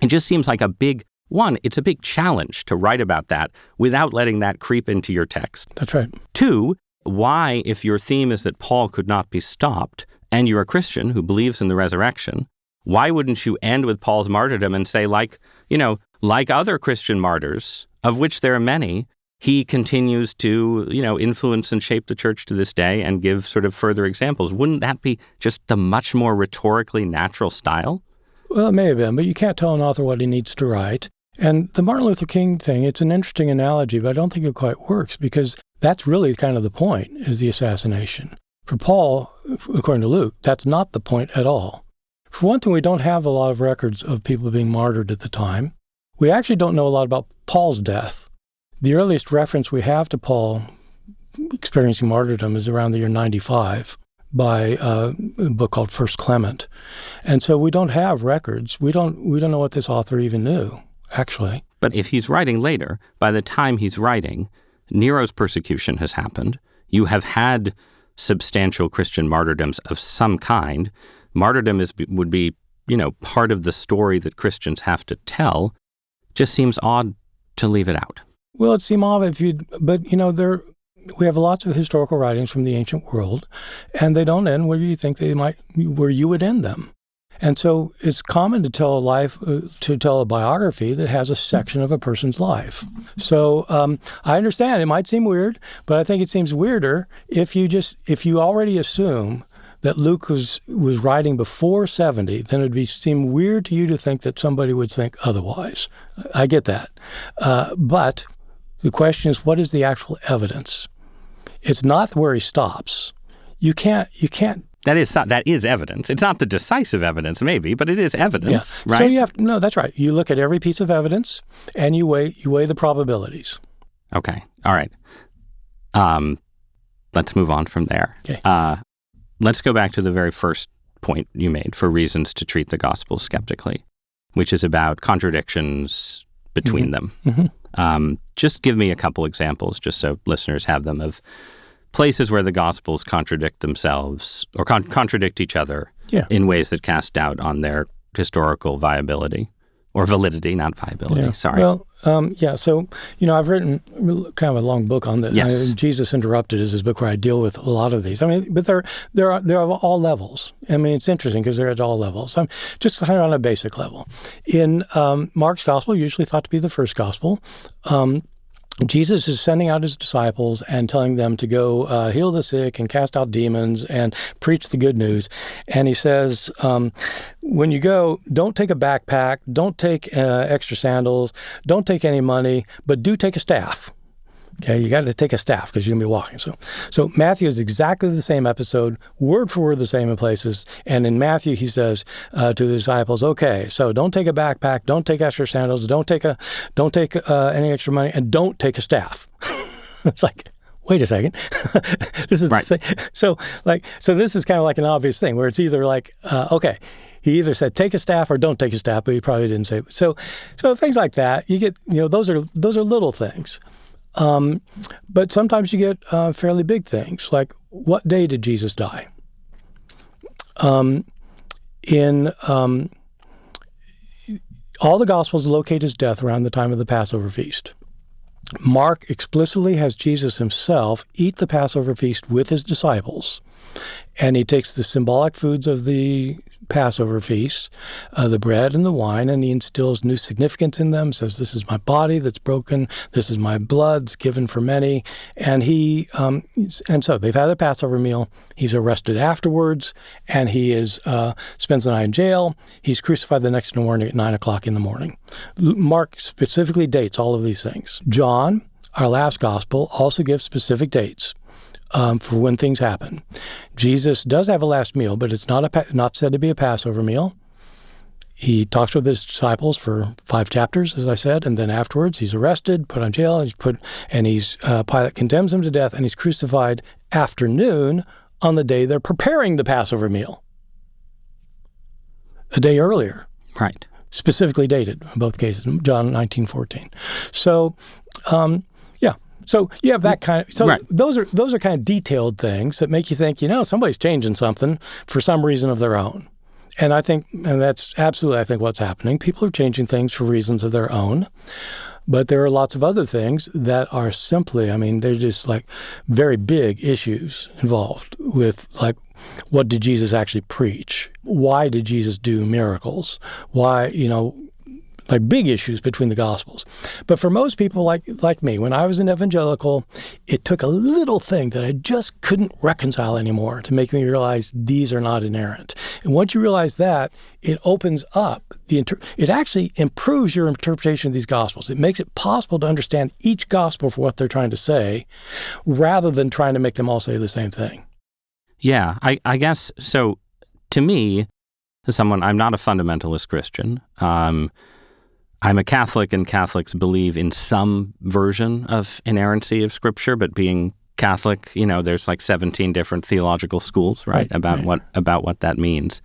It just seems like it's a big challenge to write about that without letting that creep into your text. That's right. 2, why, if your theme is that Paul could not be stopped, and you're a Christian who believes in the resurrection, why wouldn't you end with Paul's martyrdom and say, like other Christian martyrs, of which there are many, he continues to, influence and shape the church to this day and give sort of further examples? Wouldn't that be just the much more rhetorically natural style? Well, it may have been, but you can't tell an author what he needs to write. And the Martin Luther King thing, it's an interesting analogy, but I don't think it quite works because that's really kind of the point, is the assassination. For Paul, according to Luke, that's not the point at all. For one thing, we don't have a lot of records of people being martyred at the time. We actually don't know a lot about Paul's death. The earliest reference we have to Paul experiencing martyrdom is around the year 95 by a book called First Clement. And so we don't have records. We don't know what this author even knew, actually. But if he's writing later, by the time he's writing, Nero's persecution has happened. You have had substantial Christian martyrdoms of some kind. Martyrdom would be, part of the story that Christians have to tell. Just seems odd to leave it out. Well, it seems odd we have lots of historical writings from the ancient world, and they don't end where you think where you would end them. And so it's common to tell a biography that has a section of a person's life. So I understand it might seem weird, but I think it seems weirder if you already assume that Luke was writing before 70, then it would seem weird to you to think that somebody would think otherwise. I get that. But the question is, what is the actual evidence? It's not where he stops. You can't. That is evidence. It's not the decisive evidence, maybe, but it is evidence, right? So that's right. You look at every piece of evidence and you weigh the probabilities. Okay. All right. Let's move on from there. Okay. Let's go back to the very first point you made for reasons to treat the gospel skeptically, which is about contradictions between them. Mm-hmm. Just give me a couple examples, just so listeners have them, of places where the Gospels contradict themselves or contradict each other in ways that cast doubt on their historical viability. or validity, not viability. Yeah. Sorry. Well, yeah. So, I've written kind of a long book on this. Yes. Jesus Interrupted is this book where I deal with a lot of these. I mean, but they're of all levels. I mean, it's interesting because they're at all levels. I'm just kind of on a basic level. In Mark's gospel, usually thought to be the first gospel, Jesus is sending out his disciples and telling them to go heal the sick and cast out demons and preach the good news. And he says, when you go, don't take a backpack, don't take extra sandals, don't take any money, but do take a staff. Okay, you got to take a staff because you're going to be walking. So Matthew is exactly the same episode, word for word the same in places. And in Matthew, he says to the disciples, okay, so don't take a backpack, don't take extra sandals, don't take any extra money, and don't take a staff. It's like, wait a second. This is right. the same. So this is kind of like an obvious thing where it's either like, okay, he either said take a staff or don't take a staff, but he probably didn't say. So things like that, you get, those are little things. But sometimes you get fairly big things, like what day did Jesus die? In all the Gospels locate his death around the time of the Passover feast. Mark explicitly has Jesus himself eat the Passover feast with his disciples, and he takes the symbolic foods of the Passover feast, the bread and the wine, and he instills new significance in them, says, this is my body that's broken, this is my blood that's given for many. And and so they've had a Passover meal. He's arrested afterwards, and he spends the night in jail. He's crucified the next morning at 9 o'clock in the morning. Mark specifically dates all of these things. John, our last gospel, also gives specific dates for when things happen. Jesus does have a last meal, but it's not said to be a Passover meal. He talks with his disciples for 5 chapters, as I said, and then afterwards he's arrested, put on jail, and Pilate condemns him to death, and he's crucified afternoon on the day they're preparing the Passover meal. A day earlier. Right. Specifically dated in both cases, John 19:14. So, yeah. So you have that kind of. So right. Those are kind of detailed things that make you think, somebody's changing something for some reason of their own. And that's absolutely, I think, what's happening. People are changing things for reasons of their own. But there are lots of other things that are simply, they're just like very big issues involved with, like, what did Jesus actually preach? Why did Jesus do miracles? Why, like big issues between the Gospels. But for most people like me, when I was an evangelical, it took a little thing that I just couldn't reconcile anymore to make me realize these are not inerrant. And once you realize that, it opens up it actually improves your interpretation of these Gospels. It makes it possible to understand each Gospel for what they're trying to say, rather than trying to make them all say the same thing. Yeah, I guess, so to me, as someone, I'm not a fundamentalist Christian. I'm a Catholic, and Catholics believe in some version of inerrancy of Scripture, but being Catholic, there's like 17 different theological schools, right, about what that means.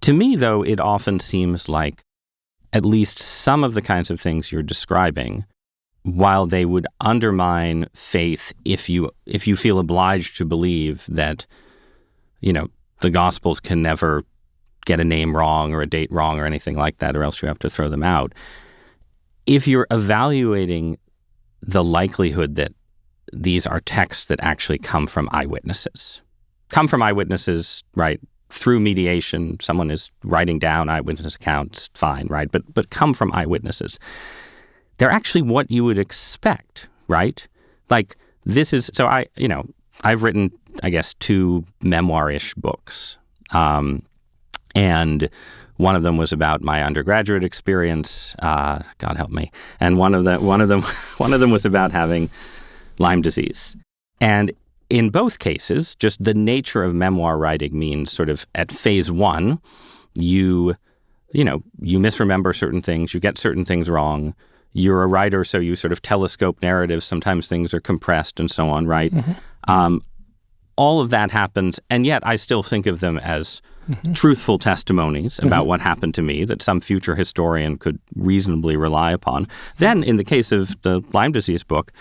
To me, though, it often seems like at least some of the kinds of things you're describing, while they would undermine faith if you feel obliged to believe that, the Gospels can never get a name wrong or a date wrong or anything like that, or else you have to throw them out. If you're evaluating the likelihood that these are texts that actually come from eyewitnesses, right, through mediation, someone is writing down eyewitness accounts, fine, right, but come from eyewitnesses, they're actually what you would expect, right? Like, this is, so I've written, I guess, 2 memoir-ish books. And one of them was about my undergraduate experience. God help me. And one of them was about having Lyme disease. And in both cases, just the nature of memoir writing means sort of at phase 1, you misremember certain things, you get certain things wrong. You're a writer, so you sort of telescope narratives. Sometimes things are compressed and so on, right? Mm-hmm. All of that happens, and yet I still think of them as truthful testimonies about what happened to me that some future historian could reasonably rely upon. Then, in the case of the Lyme disease book,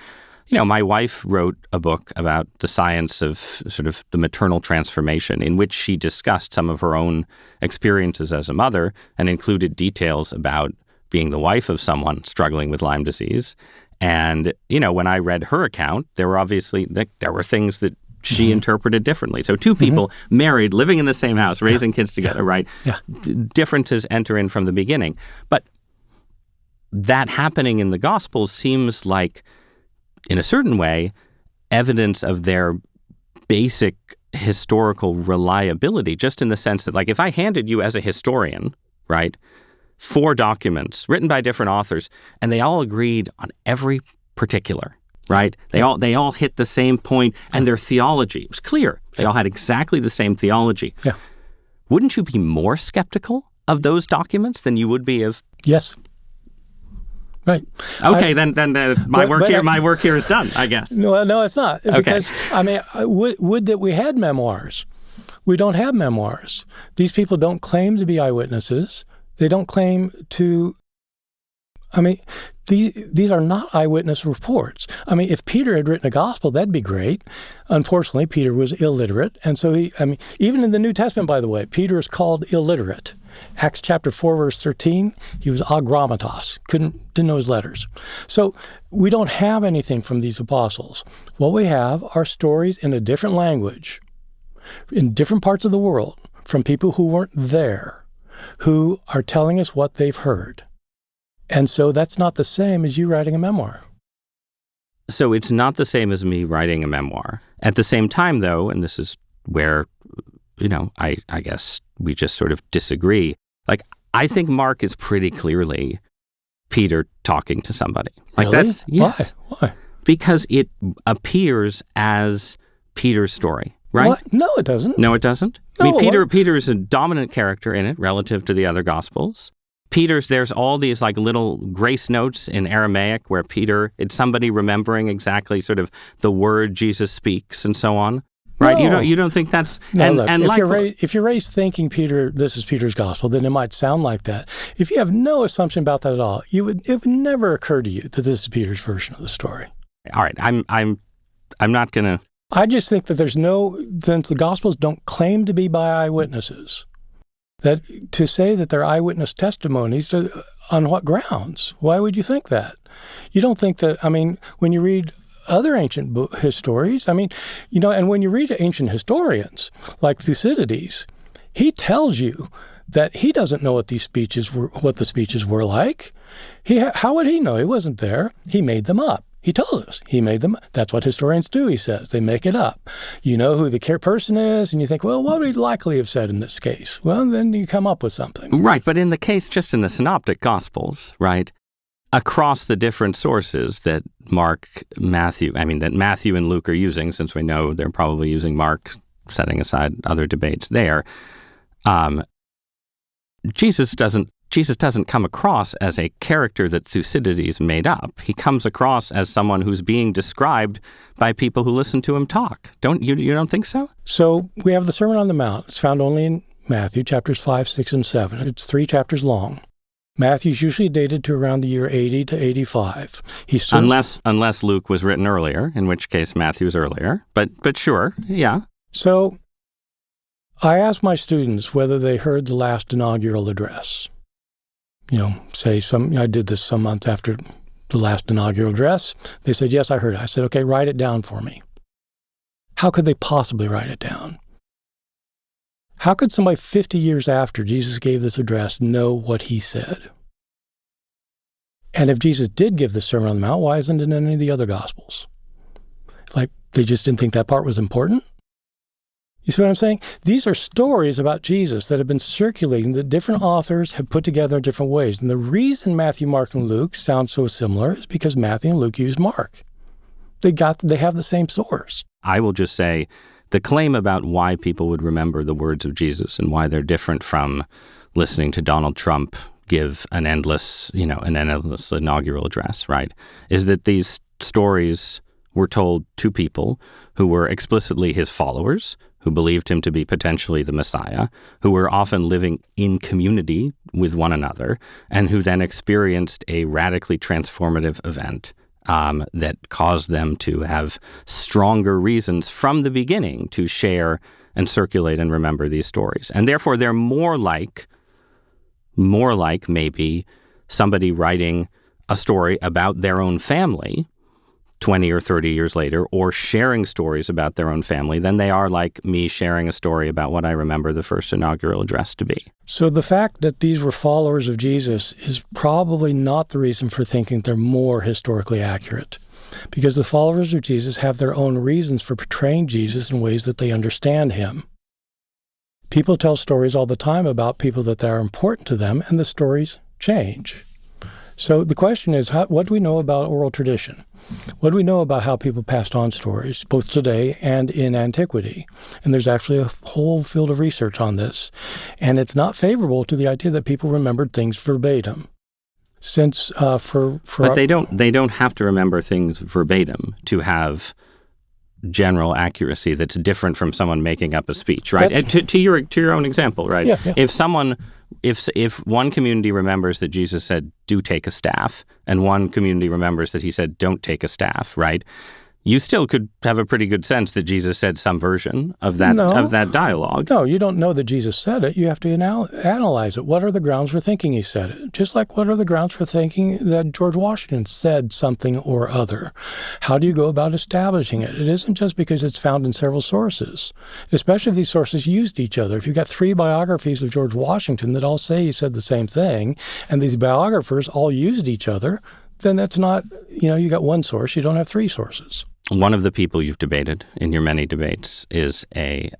my wife wrote a book about the science of sort of the maternal transformation, in which she discussed some of her own experiences as a mother and included details about being the wife of someone struggling with Lyme disease. And, you know, when I read her account, there were things that she interpreted differently. So two people married, living in the same house, raising kids together, right? Yeah. Differences enter in from the beginning. But that happening in the Gospels seems like, in a certain way, evidence of their basic historical reliability, just in the sense that, like, if I handed you as a historian, right, 4 documents written by different authors, and they all agreed on every particular, right? They all hit the same point, and their theology was clear. They all had exactly the same theology. Yeah. Wouldn't you be more skeptical of those documents than you would be of? Yes. Right. Okay, then my work here is done, I guess. No, it's not. Okay. Because, I mean, would that we had memoirs. We don't have memoirs. These people don't claim to be eyewitnesses. They don't claim to, I mean, these are not eyewitness reports. I mean, if Peter had written a gospel, that'd be great. Unfortunately, Peter was illiterate. And so even in the New Testament, by the way, Peter is called illiterate. Acts chapter 4, verse 13, he was agrammatos, didn't know his letters. So we don't have anything from these apostles. What we have are stories in a different language, in different parts of the world, from people who weren't there, who are telling us what they've heard. And so that's not the same as you writing a memoir. So it's not the same as me writing a memoir. At the same time, though, and this is where, you know, I guess we just sort of disagree. Like, I think Mark is pretty clearly Peter talking to somebody. Like, really? That's, yes. Why? Because it appears as Peter's story, right? What? No, it doesn't. No, it doesn't? No, I mean, Peter is a dominant character in it relative to the other Gospels. There's all these like little grace notes in Aramaic where it's somebody remembering exactly sort of the word Jesus speaks and so on, right? No. You don't think that's no. Look, if you're raised thinking this is Peter's gospel, then it might sound like that. If you have no assumption about that at all, it would never occur to you that this is Peter's version of the story. All right, I'm not gonna. I just think that since the Gospels don't claim to be by eyewitnesses, that to say that they're eyewitness testimonies, on what grounds? Why would you think that? You don't think that, I mean, when you read other ancient histories, I mean, you know, and when you read ancient historians like Thucydides, he tells you that he doesn't know what the speeches were like. How would he know? He wasn't there. He made them up. He tells us he made them. That's what historians do, he says. They make it up. You know who the person is, and you think, well, what would he likely have said in this case? Well, then you come up with something. Right, but in the case, just in the Synoptic Gospels, right, across the different sources that Matthew and Luke are using, since we know they're probably using Mark, setting aside other debates there, Jesus doesn't come across as a character that Thucydides made up. He comes across as someone who's being described by people who listen to him talk. You don't think so? So we have the Sermon on the Mount. It's found only in Matthew, chapters 5, 6, and 7. It's 3 chapters long. Matthew's usually dated to around the year 80 to 85. Unless Luke was written earlier, in which case Matthew's earlier. But sure, yeah. So I asked my students whether they heard the last inaugural address. You know, I did this some months after the last inaugural address. They said, yes, I heard it. I said, okay, write it down for me. How could they possibly write it down? How could somebody 50 years after Jesus gave this address know what he said? And if Jesus did give the Sermon on the Mount, why isn't it in any of the other Gospels? Like, they just didn't think that part was important? You see what I'm saying? These are stories about Jesus that have been circulating that different authors have put together in different ways. And the reason Matthew, Mark, and Luke sound so similar is because Matthew and Luke used Mark. They have the same source. I will just say the claim about why people would remember the words of Jesus and why they're different from listening to Donald Trump give an endless inaugural address, right, is that these stories were told to people who were explicitly his followers, who believed him to be potentially the Messiah, who were often living in community with one another, and who then experienced a radically transformative event that caused them to have stronger reasons from the beginning to share and circulate and remember these stories. And therefore, they're more like maybe somebody writing a story about their own family 20 or 30 years later, or sharing stories about their own family, than they are like me sharing a story about what I remember the first inaugural address to be. So the fact that these were followers of Jesus is probably not the reason for thinking they're more historically accurate, because the followers of Jesus have their own reasons for portraying Jesus in ways that they understand him. People tell stories all the time about people that are important to them, and the stories change. So the question is, what do we know about oral tradition? What do we know about how people passed on stories, both today and in antiquity? And there's actually a whole field of research on this. And it's not favorable to the idea that people remembered things verbatim. Since but they don't have to remember things verbatim to have general accuracy that's different from someone making up a speech, right? To your own example, right? Yeah. If one community remembers that Jesus said, "Do take a staff," and one community remembers that he said, "Don't take a staff," right? You still could have a pretty good sense that Jesus said some version of that dialogue. No, you don't know that Jesus said it. You have to analyze it. What are the grounds for thinking he said it? Just like what are the grounds for thinking that George Washington said something or other? How do you go about establishing it? It isn't just because it's found in several sources, especially if these sources used each other. If you've got 3 biographies of George Washington that all say he said the same thing, and these biographers all used each other, then that's not, you got one source, you don't have 3 sources. One of the people you've debated in your many debates is a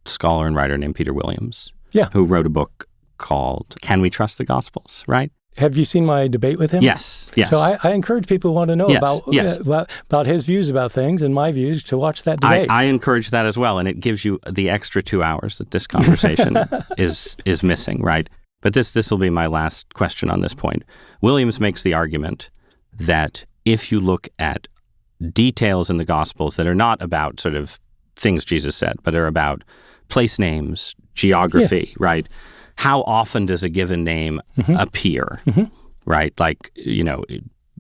scholar and writer named Peter Williams, who wrote a book called Can We Trust the Gospels, right? Have you seen my debate with him? Yes. So I encourage people who want to know about his views about things and my views to watch that debate. I encourage that as well, and it gives you the extra 2 hours that this conversation is missing, right? But this will be my last question on this point. Williams makes the argument that if you look at details in the Gospels that are not about sort of things Jesus said, but are about place names, geography, right? How often does a given name appear, right? Like,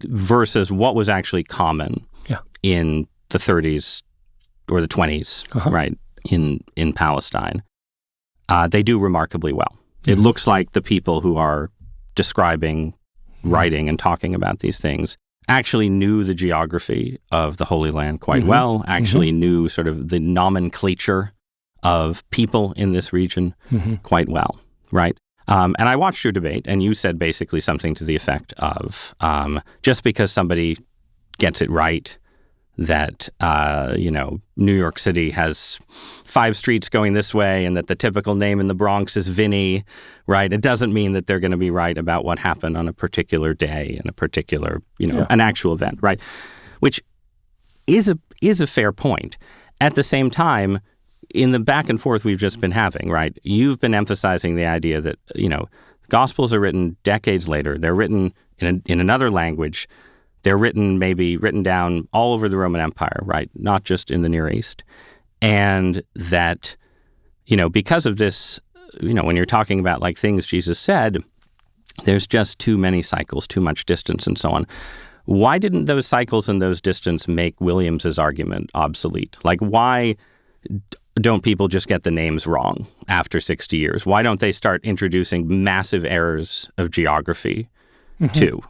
versus what was actually common in the 30s or the 20s, right, in Palestine. They do remarkably well. It looks like the people who are describing, writing, and talking about these things actually knew the geography of the Holy Land quite well, actually knew sort of the nomenclature of people in this region quite well, right? And I watched your debate, and you said basically something to the effect of, just because somebody gets it right, that, New York City has 5 streets going this way and that the typical name in the Bronx is Vinny, right? It doesn't mean that they're going to be right about what happened on a particular day and a particular, an actual event, right? Which is a fair point. At the same time, in the back and forth we've just been having, right? You've been emphasizing the idea that, Gospels are written decades later. They're written in another language. They're written down all over the Roman Empire, right? Not just in the Near East. And that, because of this, when you're talking about like things Jesus said, there's just too many cycles, too much distance and so on. Why didn't those cycles and those distance make Williams's argument obsolete? Like, why don't people just get the names wrong after 60 years? Why don't they start introducing massive errors of geography too?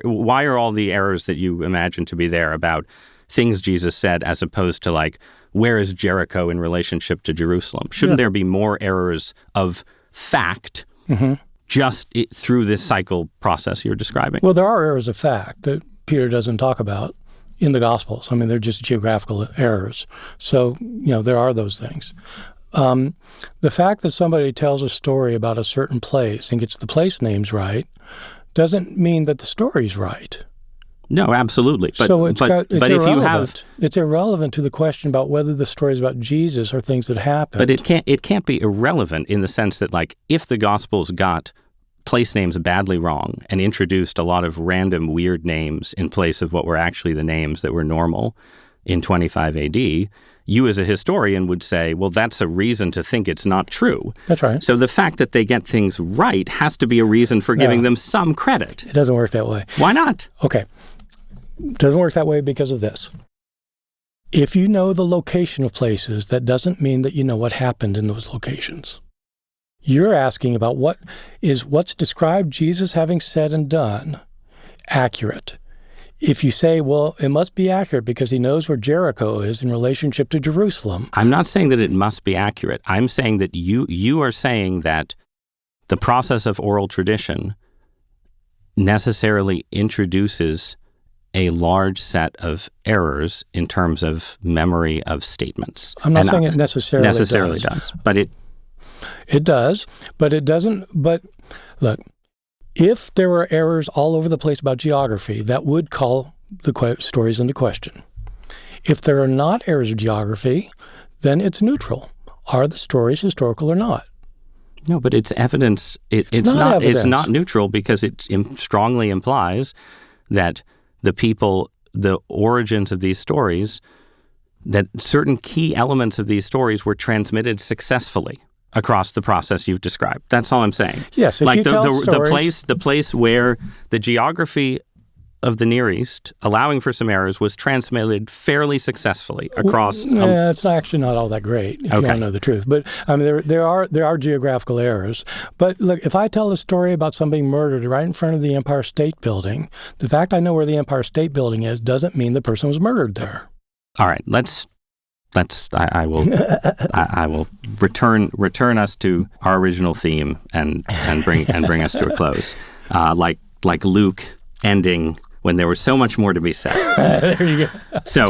Why are all the errors that you imagine to be there about things Jesus said as opposed to like, where is Jericho in relationship to Jerusalem? Shouldn't there be more errors of fact just through this cycle process you're describing? Well, there are errors of fact that Peter doesn't talk about in the Gospels. I mean, they're just geographical errors. So, there are those things. The fact that somebody tells a story about a certain place and gets the place names right doesn't mean that the story's right. No, absolutely. But, so it's irrelevant. If you have, it's irrelevant to the question about whether the stories about Jesus are things that happened. But it can't be irrelevant in the sense that, like, if the Gospels got place names badly wrong and introduced a lot of random weird names in place of what were actually the names that were normal in 25 AD, you as a historian would say, well, that's a reason to think it's not true. That's right. So the fact that they get things right has to be a reason for giving them some credit. It doesn't work that way. Why not? Okay. It doesn't work that way because of this. If you know the location of places, that doesn't mean that you know what happened in those locations. You're asking about what's described Jesus having said and done accurate. If you say, well, it must be accurate because he knows where Jericho is in relationship to Jerusalem. I'm not saying that it must be accurate. I'm saying that you are saying that the process of oral tradition necessarily introduces a large set of errors in terms of memory of statements. I'm not saying it necessarily does. But it does, but it doesn't. But look, if there were errors all over the place about geography, that would call the stories into question. If there are not errors of geography, then it's neutral. Are the stories historical or not? No, but it's evidence. It's not evidence. It's not neutral because it strongly implies that the origins of these stories, that certain key elements of these stories were transmitted successfully across the process you've described. That's all I'm saying. Yes, if like you tell stories, the place where the geography of the Near East, allowing for some errors, was transmitted fairly successfully across. It's actually not all that great if you don't know the truth. But I mean, there are geographical errors. But look, if I tell a story about somebody murdered right in front of the Empire State Building, the fact I know where the Empire State Building is doesn't mean the person was murdered there. All right, I will return us to our original theme and bring us to a close, like Luke ending when there was so much more to be said. There you go. So,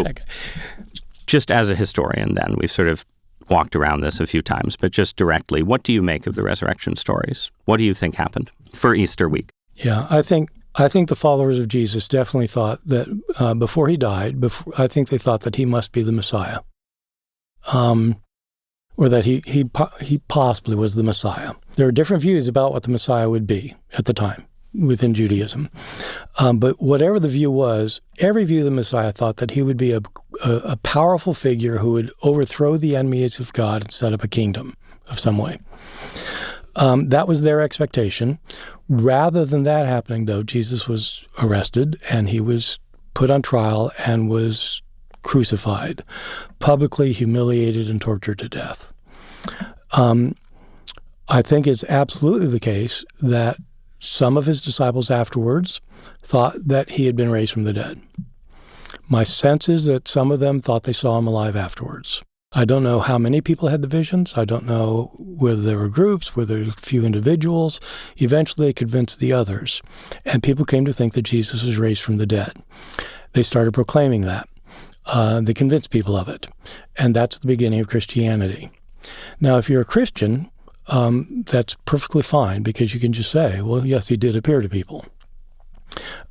just as a historian, then we've sort of walked around this a few times, but just directly, what do you make of the resurrection stories? What do you think happened for Easter week? Yeah, I think the followers of Jesus definitely thought that before he died, I think they thought that he must be the Messiah. Or that he possibly was the Messiah. There are different views about what the Messiah would be at the time within Judaism. But whatever the view was, every view of the Messiah thought that he would be a powerful figure who would overthrow the enemies of God and set up a kingdom of some way. That was their expectation. Rather than that happening, though, Jesus was arrested and he was put on trial and was crucified, publicly humiliated and tortured to death. I think it's absolutely the case that some of his disciples afterwards thought that he had been raised from the dead. My sense is that some of them thought they saw him alive afterwards. I don't know how many people had the visions. I don't know whether there were groups, whether there were a few individuals. Eventually, they convinced the others, and people came to think that Jesus was raised from the dead. They started proclaiming that. They convinced people of it, and that's the beginning of Christianity. Now, if you're a Christian, that's perfectly fine because you can just say, well, yes, he did appear to people.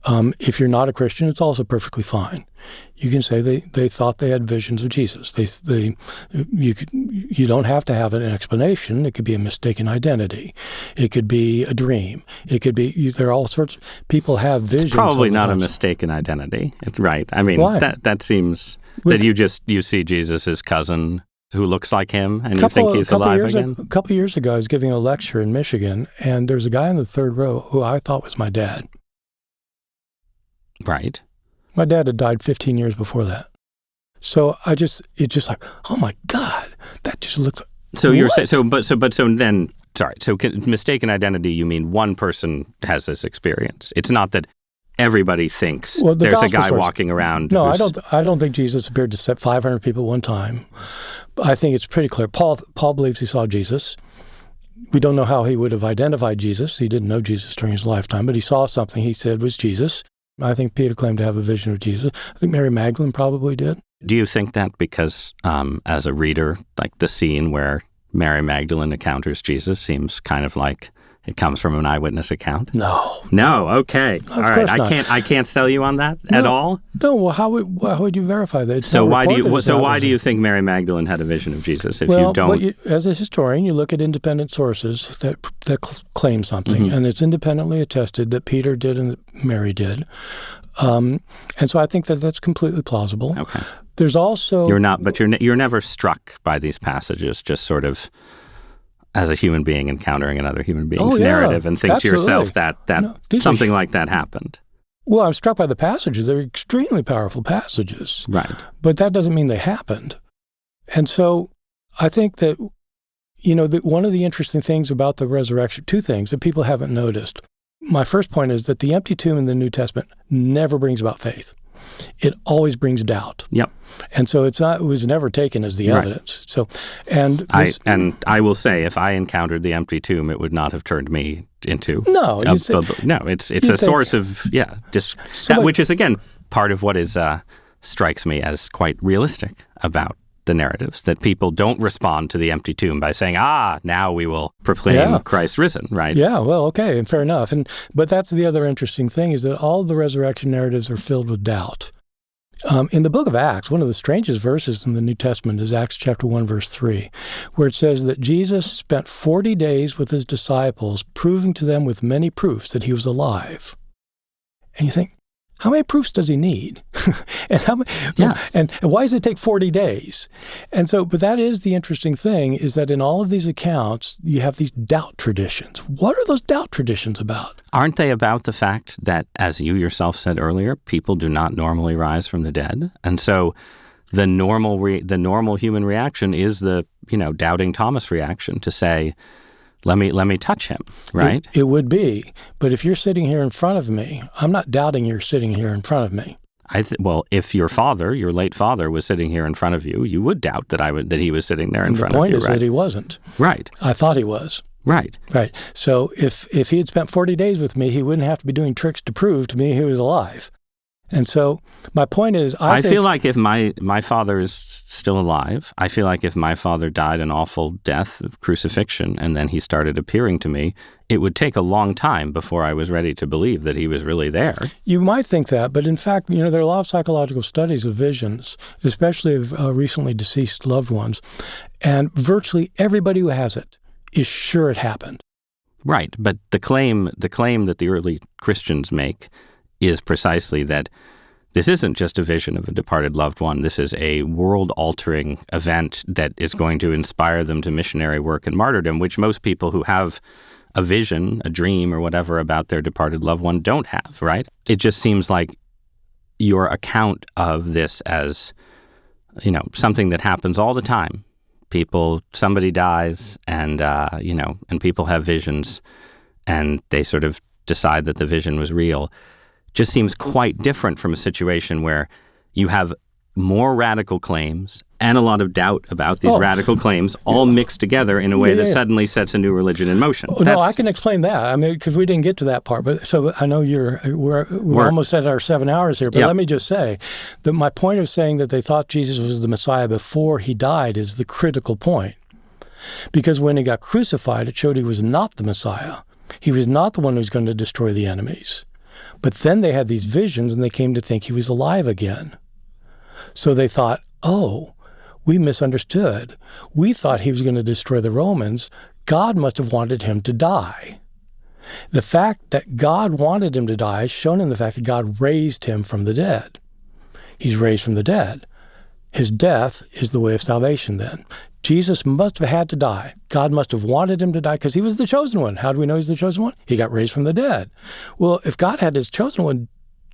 If you're not a Christian, it's also perfectly fine. You can say they thought they had visions of Jesus. You don't have to have an explanation. It could be a mistaken identity. It could be a dream. It could be there are all sorts. People have visions. It's probably not a mistaken identity, right? I mean, why? that seems that you see Jesus' cousin who looks like him, and you think he's alive again. A couple years ago, I was giving a lecture in Michigan, and there's a guy in the third row who I thought was my dad. Right. My dad had died 15 years before that. So it's just like, oh my God, that just looks like, so you're saying, so mistaken identity, you mean one person has this experience. It's not that everybody thinks there's a guy walking around. No, I don't think Jesus appeared to set 500 people at one time. I think it's pretty clear. Paul believes he saw Jesus. We don't know how he would have identified Jesus. He didn't know Jesus during his lifetime, but he saw something he said was Jesus. I think Peter claimed to have a vision of Jesus. I think Mary Magdalene probably did. Do you think that because as a reader, like the scene where Mary Magdalene encounters Jesus seems kind of like it comes from an eyewitness account? No. Okay. All right. I can't sell you on that at all. No. Well, how would you verify that? So why do you think Mary Magdalene had a vision of Jesus? If you don't, as a historian, you look at independent sources that claim something, and it's independently attested that Peter did and that Mary did, and so I think that that's completely plausible. Okay. There's also you're never struck by these passages, just sort of as a human being encountering another human being's narrative and think to yourself that something like that happened. Well, I'm struck by the passages. They're extremely powerful passages. Right. But that doesn't mean they happened. And so I think that one of the interesting things about the resurrection, two things that people haven't noticed. My first point is that the empty tomb in the New Testament never brings about faith. It always brings doubt. Yep. And so it was never taken as the evidence. So, I will say, if I encountered the empty tomb, it would not have turned me into it's a source of which is again part of what is strikes me as quite realistic about the narratives, that people don't respond to the empty tomb by saying, now we will proclaim Christ risen, right? Yeah, well, okay, and fair enough. But that's the other interesting thing, is that all the resurrection narratives are filled with doubt. In the book of Acts, one of the strangest verses in the New Testament is Acts chapter 1, verse 3, where it says that Jesus spent 40 days with his disciples, proving to them with many proofs that he was alive. And you think, how many proofs does he need? And why does it take 40 days? And so, but that is the interesting thing, is that in all of these accounts, you have these doubt traditions. What are those doubt traditions about? Aren't they about the fact that, as you yourself said earlier, people do not normally rise from the dead? And so the normal human reaction is the, doubting Thomas reaction, to say, let me touch him, right? It would be. But if you're sitting here in front of me, I'm not doubting you're sitting here in front of me. If your late father, was sitting here in front of you, you would doubt that he was sitting there in front of you, right? The point is that he wasn't. Right. I thought he was. Right. Right. So if he had spent 40 days with me, he wouldn't have to be doing tricks to prove to me he was alive. And so my point is, I feel like if my father is still alive, I feel like if my father died an awful death of crucifixion and then he started appearing to me, it would take a long time before I was ready to believe that he was really there. You might think that, but in fact, there are a lot of psychological studies of visions, especially of recently deceased loved ones, and virtually everybody who has it is sure it happened. Right, but the claim that the early Christians make is precisely that this isn't just a vision of a departed loved one. This is a world-altering event that is going to inspire them to missionary work and martyrdom, which most people who have a vision, a dream, or whatever about their departed loved one don't have, right? It just seems like your account of this as, something that happens all the time. Somebody dies, and people have visions, and they sort of decide that the vision was real, just seems quite different from a situation where you have more radical claims and a lot of doubt about these radical claims all mixed together in a way that suddenly sets a new religion in motion. No, I can explain that. Because we didn't get to that part. But so I know we're almost at our 7 hours here. But let me just say that my point of saying that they thought Jesus was the Messiah before he died is the critical point. Because when he got crucified, it showed he was not the Messiah. He was not the one who was going to destroy the enemies. But then they had these visions, and they came to think he was alive again. So they thought, we misunderstood. We thought he was going to destroy the Romans. God must have wanted him to die. The fact that God wanted him to die is shown in the fact that God raised him from the dead. He's raised from the dead. His death is the way of salvation then. Jesus must have had to die. God must have wanted him to die because he was the chosen one. How do we know he's the chosen one? He got raised from the dead. Well, if God had his chosen one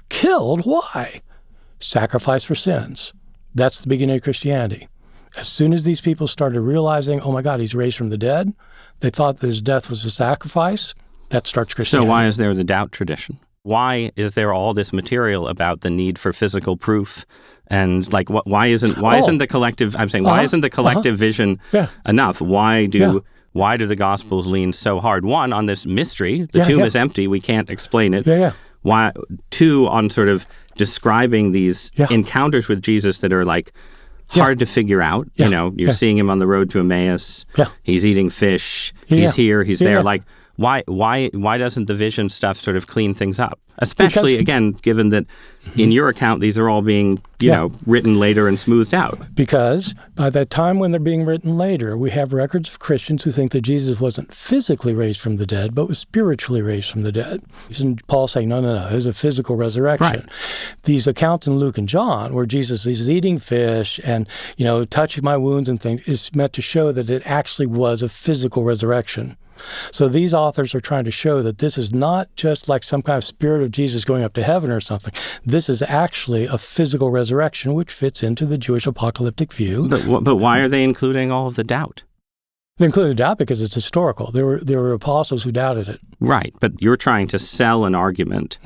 killed, why? Sacrifice for sins. That's the beginning of Christianity. As soon as these people started realizing, oh my God, he's raised from the dead, they thought that his death was a sacrifice. That starts Christianity. So why is there the doubt tradition? Why is there all this material about the need for physical proof? And why isn't the collective? I'm saying, why isn't the collective vision enough? Why do the Gospels lean so hard? One, on this mystery, the tomb is empty, we can't explain it. Why? Two, on sort of describing these encounters with Jesus that are hard to figure out. You're seeing him on the road to Emmaus. He's eating fish. He's here. He's there. Why doesn't the vision stuff sort of clean things up? Especially, again, given that in your account, these are all being, written later and smoothed out. Because by the time when they're being written later, we have records of Christians who think that Jesus wasn't physically raised from the dead, but was spiritually raised from the dead. And Paul's saying, no, it was a physical resurrection. Right. These accounts in Luke and John, where Jesus is eating fish and, touching my wounds and things, is meant to show that it actually was a physical resurrection. So these authors are trying to show that this is not just like some kind of spirit of Jesus going up to heaven or something. This is actually a physical resurrection, which fits into the Jewish apocalyptic view. But why are they including all of the doubt? They included doubt because it's historical. There were apostles who doubted it. Right, but you're trying to sell an argument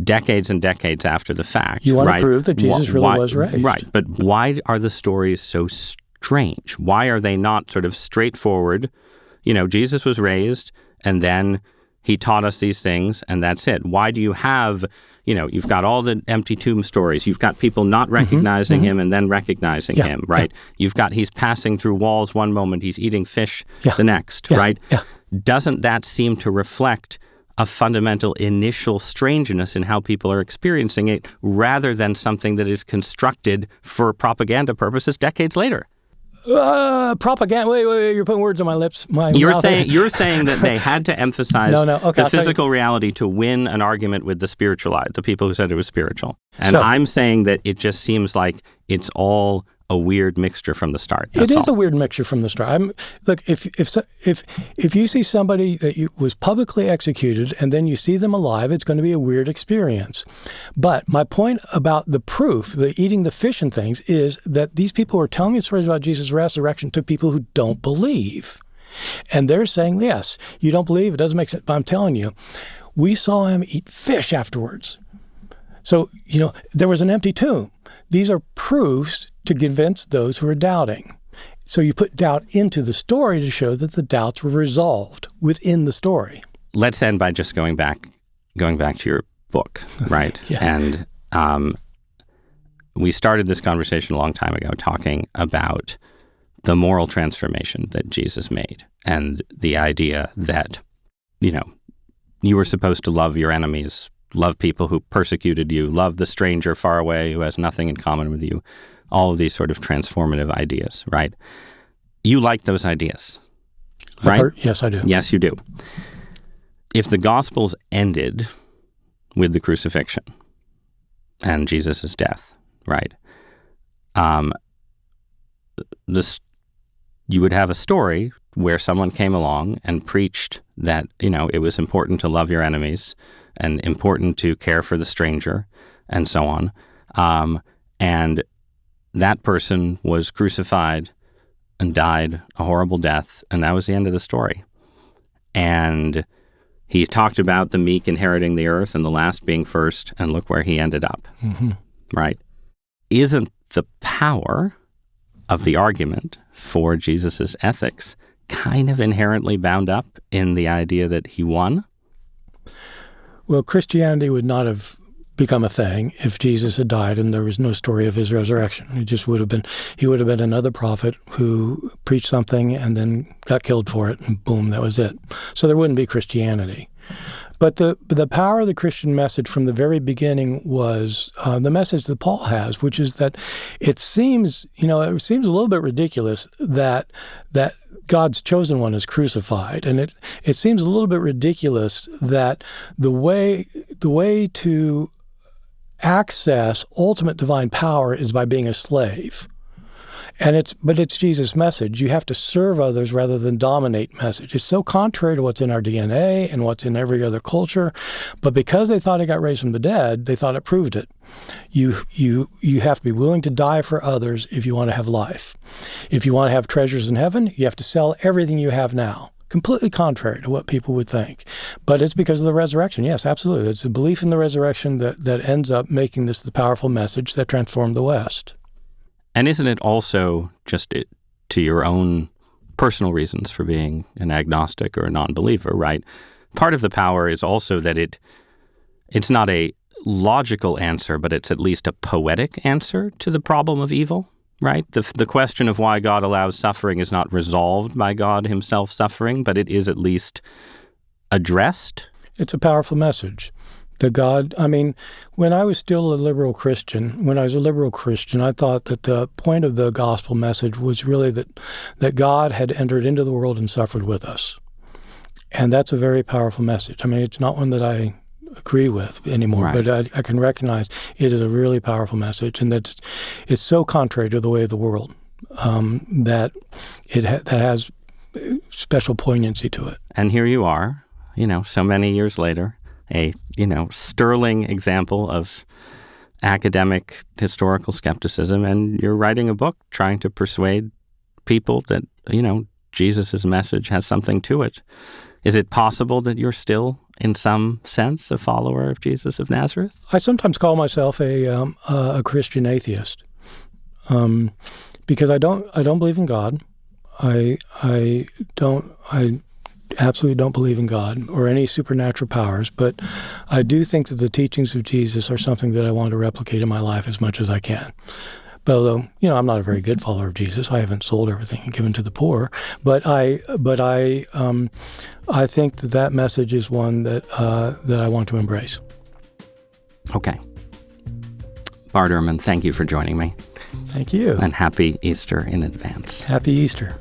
decades and decades after the fact. You want right? to prove that Jesus really was raised. Right, but why are the stories so strange? Why are they not sort of straightforward? Jesus was raised, and then he taught us these things, and that's it. Why do you have, you've got all the empty tomb stories. You've got people not recognizing him and then recognizing him, right? Yeah. You've got he's passing through walls one moment, he's eating fish the next, right? Yeah. Doesn't that seem to reflect a fundamental initial strangeness in how people are experiencing it rather than something that is constructed for propaganda purposes decades later? Propaganda. Wait, you're putting words on my lips. You're saying that they had to emphasize the physical reality to win an argument with the spiritualized, the people who said it was spiritual. And I'm saying that it just seems like it's all a weird mixture from the start. It is a weird mixture from the start. Look, if you see somebody that was publicly executed and then you see them alive, it's going to be a weird experience. But my point about the proof, the eating the fish and things, is that these people who are telling me stories about Jesus' resurrection to people who don't believe. And they're saying, yes, you don't believe, it doesn't make sense, but I'm telling you, we saw him eat fish afterwards. So, there was an empty tomb. These are proofs to convince those who are doubting. So you put doubt into the story to show that the doubts were resolved within the story. Let's end by just going back to your book, right? And we started this conversation a long time ago talking about the moral transformation that Jesus made and the idea that, you were supposed to love your enemies, love people who persecuted you, love the stranger far away who has nothing in common with you, all of these sort of transformative ideas, right? You like those ideas, right? Yes, I do. Yes, you do. If the Gospels ended with the crucifixion and Jesus' death, right? You would have a story where someone came along and preached that, it was important to love your enemies and important to care for the stranger and so on. And that person was crucified and died a horrible death, and that was the end of the story. And he talked about the meek inheriting the earth and the last being first, and look where he ended up, right? Isn't the power of the argument for Jesus's ethics kind of inherently bound up in the idea that he won? Well, Christianity would not have become a thing if Jesus had died and there was no story of his resurrection. He would have been another prophet who preached something and then got killed for it, and boom, that was it. So there wouldn't be Christianity. But the power of the Christian message from the very beginning was the message that Paul has, which is that it seems a little bit ridiculous that God's chosen one is crucified, and it seems a little bit ridiculous that the way to access ultimate divine power is by being a slave. But it's Jesus' message. You have to serve others rather than dominate message. It's so contrary to what's in our DNA and what's in every other culture. But because they thought he got raised from the dead, they thought it proved it. You have to be willing to die for others if you want to have life. If you want to have treasures in heaven, you have to sell everything you have now. Completely contrary to what people would think. But it's because of the resurrection. Yes, absolutely. It's the belief in the resurrection that ends up making this the powerful message that transformed the West. And isn't it also just to your own personal reasons for being an agnostic or a non-believer, right? Part of the power is also that it's not a logical answer, but it's at least a poetic answer to the problem of evil, right? The question of why God allows suffering is not resolved by God himself suffering, but it is at least addressed. It's a powerful message. When I was still a liberal Christian, I thought that the point of the gospel message was really that God had entered into the world and suffered with us. And that's a very powerful message. It's not one that I agree with anymore, right. But I can recognize it is a really powerful message, and that it's so contrary to the way of the world that that has special poignancy to it. And here you are, so many years later, a sterling example of academic historical skepticism, and you're writing a book trying to persuade people that Jesus' message has something to it. Is it possible that you're still, in some sense, a follower of Jesus of Nazareth? I sometimes call myself a Christian atheist, because I don't believe in God. I absolutely don't believe in God or any supernatural powers, but I do think that the teachings of Jesus are something that I want to replicate in my life as much as I can. But although, I'm not a very good follower of Jesus, I haven't sold everything and given to the poor. But I think that message is one that I want to embrace. Okay. Bart Ehrman, thank you for joining me. Thank you. And happy Easter in advance. Happy Easter.